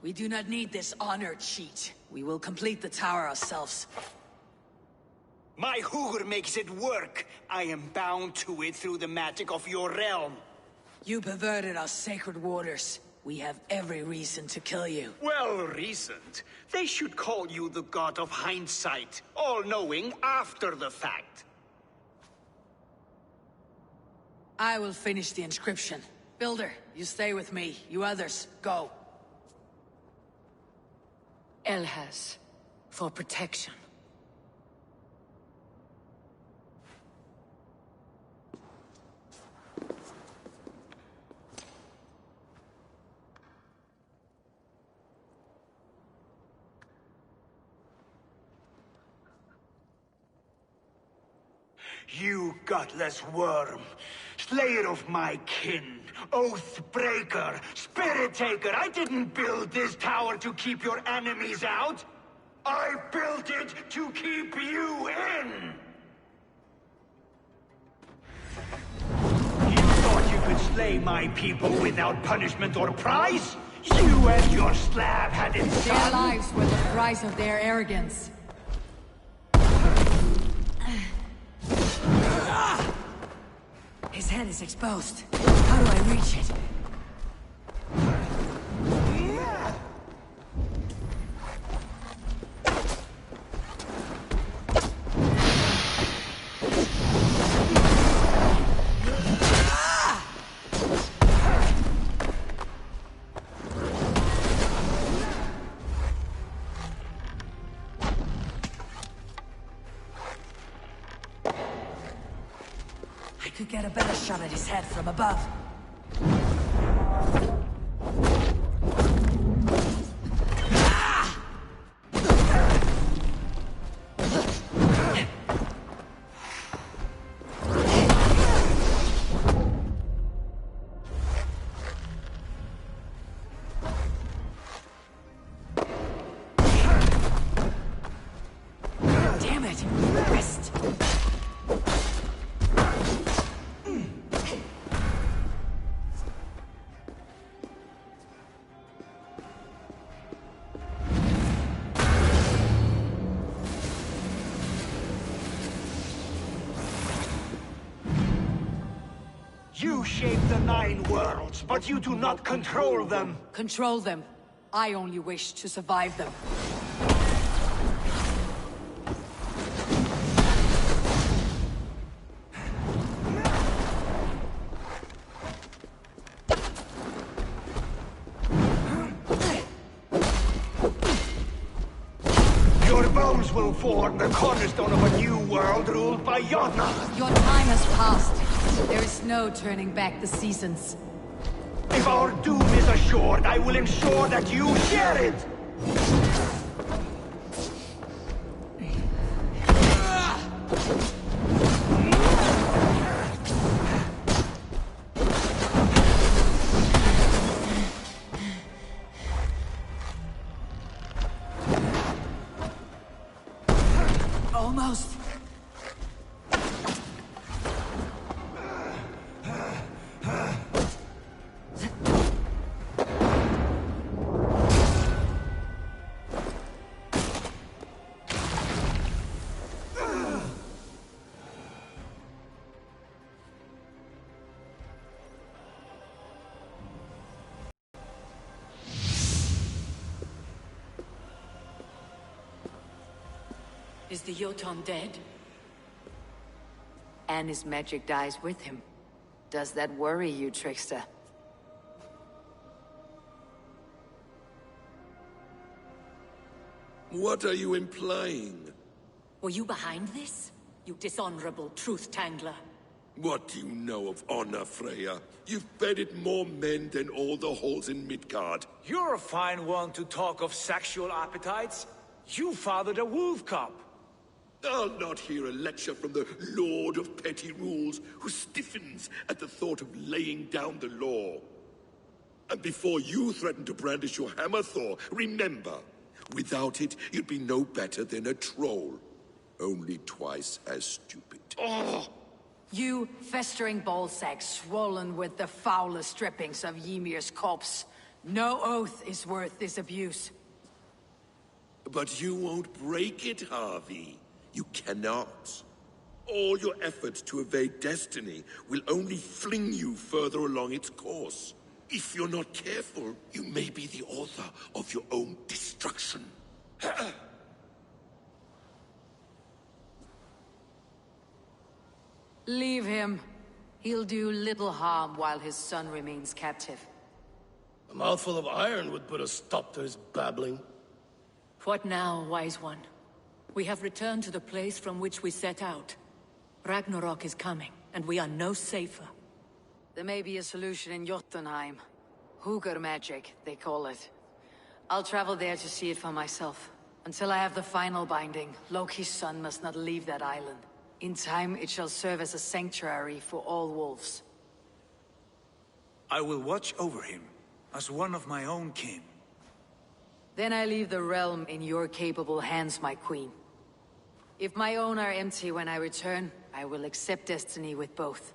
We do not need this honor cheat. We will complete the tower ourselves. My Hugr makes it work. I am bound to it through the magic of your realm. You perverted our sacred waters. We have every reason to kill you. Well reasoned. They should call you the god of hindsight, all-knowing after the fact. I will finish the inscription. Builder, you stay with me. You others, go. Elhas, for protection. You gutless worm, slayer of my kin, oath breaker, spirit taker. I didn't build this tower to keep your enemies out. I built it to keep you in. You thought you could slay my people without punishment or prize? You and your slab had it Their done. lives were the price of their arrogance. His head is exposed. How do I reach it? To get a better shot at his head from above. Damn it! Wrist! You shape the 9 worlds, but you do not control them. Control them. I only wish to survive them. Your bones will form the cornerstone of a new world ruled by Jotnar. Your time has passed. There is no turning back the seasons. If our doom is assured, I will ensure that you share it! Almost. Is the Jotun dead? And his magic dies with him. Does that worry you, trickster? What are you implying? Were you behind this? You dishonorable truth-tangler. What do you know of honor, Freya? You've bedded more men than all the halls in Midgard. You're a fine one to talk of sexual appetites. You fathered a wolf cub. I'll not hear a lecture from the Lord of Petty Rules, who stiffens at the thought of laying down the law. And before you threaten to brandish your hammer, Thor, remember, without it, you'd be no better than a troll. Only twice as stupid. Oh! You festering ballsack swollen with the foulest drippings of Ymir's corpse. No oath is worth this abuse. But you won't break it, Harvey. You cannot. All your efforts to evade destiny will only fling you further along its course. If you're not careful, you may be the author of your own destruction. Leave him. He'll do little harm while his son remains captive. A mouthful of iron would put a stop to his babbling. What now, wise one? We have returned to the place from which we set out. Ragnarok is coming, and we are no safer. There may be a solution in Jotunheim. Hugr magic, they call it. I'll travel there to see it for myself. Until I have the final binding, Loki's son must not leave that island. In time, it shall serve as a sanctuary for all wolves. I will watch over him, as one of my own kin. Then I leave the realm in your capable hands, my queen. If my own are empty when I return, I will accept destiny with both.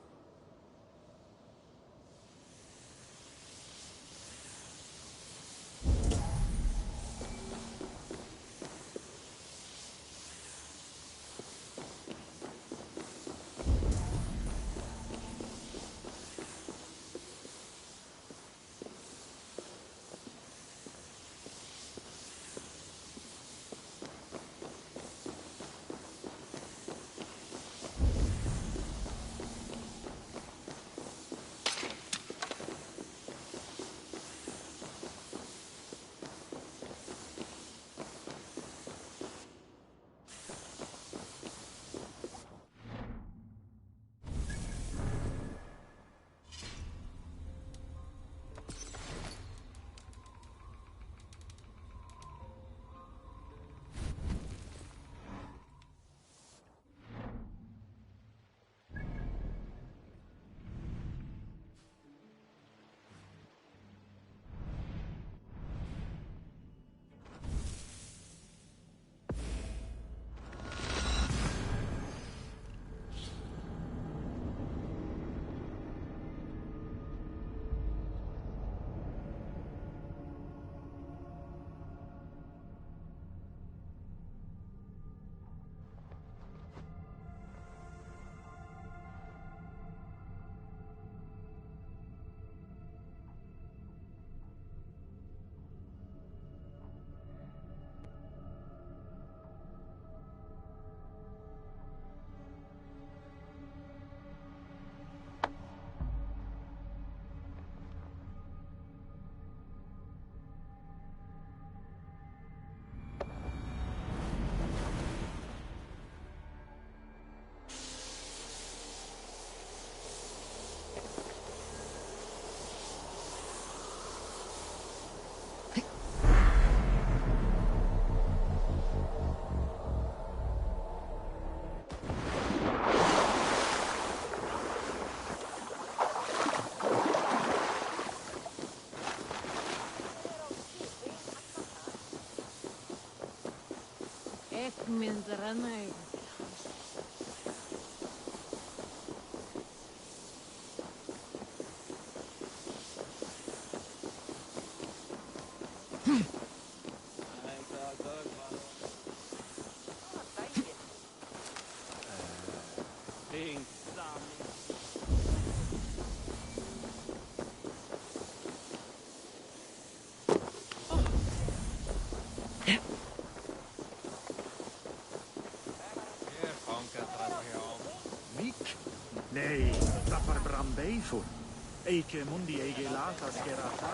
Mindranai. Nej, tappar Brambe. Eifo. Eike mundi ege lata skerata.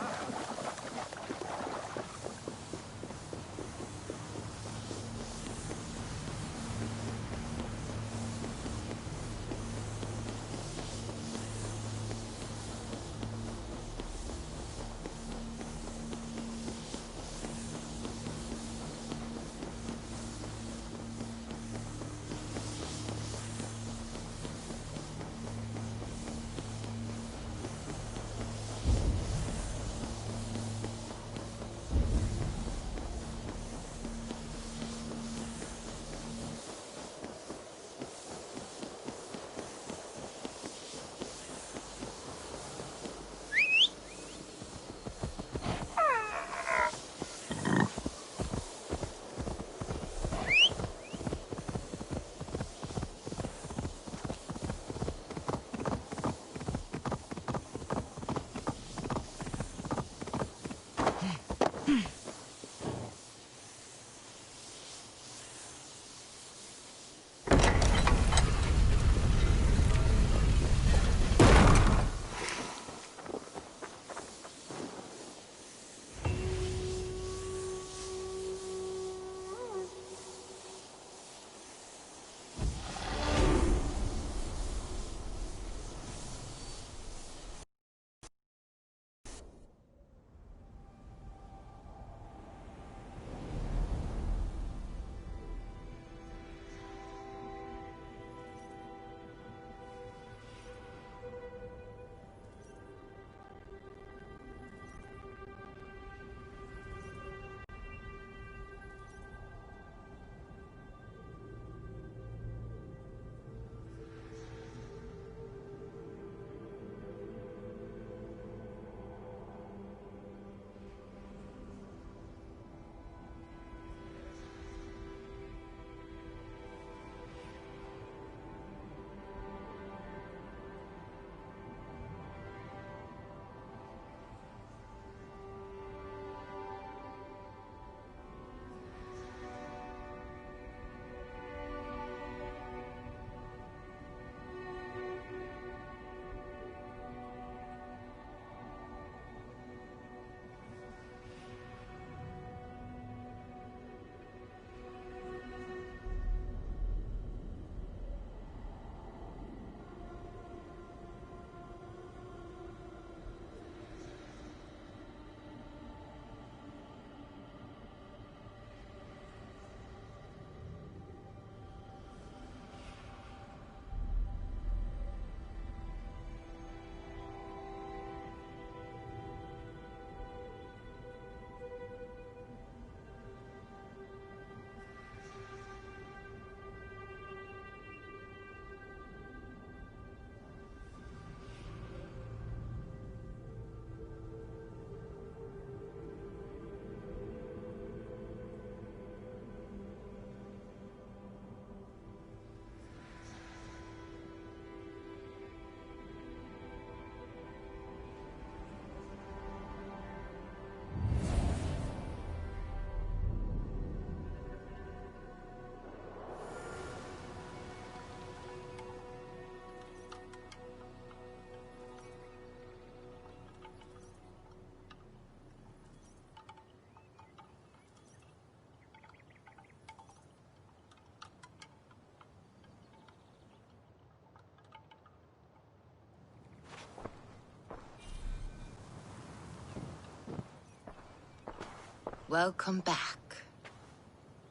Welcome back.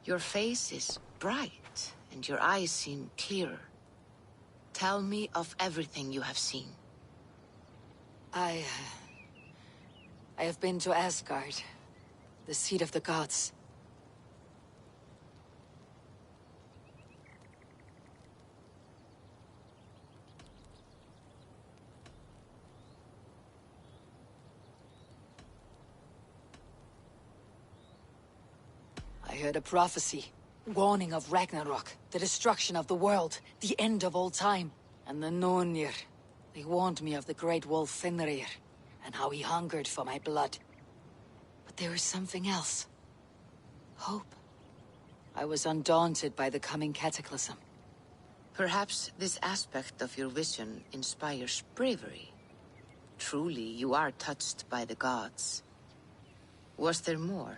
Your face is bright, and your eyes seem clearer. Tell me of everything you have seen. I have been to Asgard, the seat of the gods. I heard a prophecy, warning of Ragnarok, the destruction of the world, the end of all time. And the Nornir, they warned me of the great wolf Fenrir, and how he hungered for my blood. But there was something else. Hope. I was undaunted by the coming cataclysm. Perhaps this aspect of your vision inspires bravery. truly you are touched by the gods. Was there more?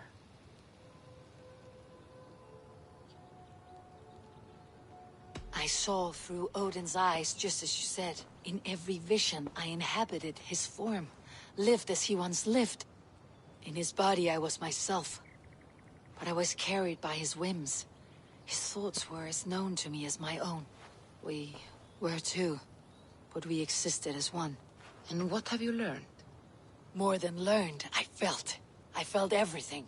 I saw through Odin's eyes, just as you said. In every vision, I inhabited his form, lived as he once lived. In his body, I was myself. But I was carried by his whims. His thoughts were as known to me as my own. We were two, but we existed as one. And what have you learned? More than learned, I felt. I felt everything.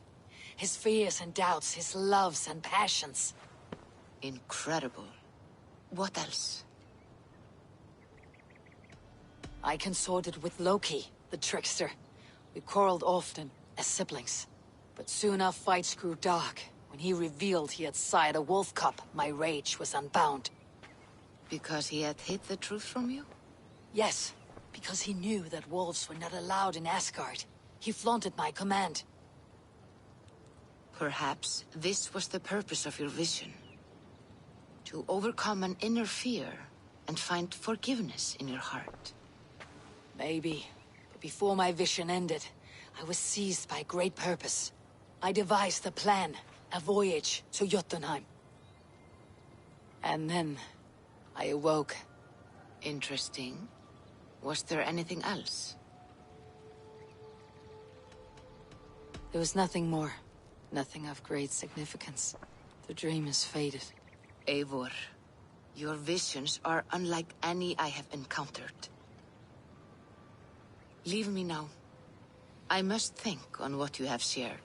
His fears and doubts, his loves and passions. Incredible. What else? I consorted with Loki, the trickster. We quarreled often, as siblings. But soon our fights grew dark. When he revealed he had sired a wolf cub, my rage was unbound. Because he had hid the truth from you? Yes, because he knew that wolves were not allowed in Asgard. He flaunted my command. Perhaps this was the purpose of your vision. To overcome an inner fear and find forgiveness in your heart. Maybe. But before my vision ended, I was seized by great purpose. I devised a plan, a voyage to Jotunheim. And then, I awoke. Interesting. Was there anything else? There was nothing more. Nothing of great significance. The dream is faded. Eivor, your visions are unlike any I have encountered. Leave me now. I must think on what you have shared.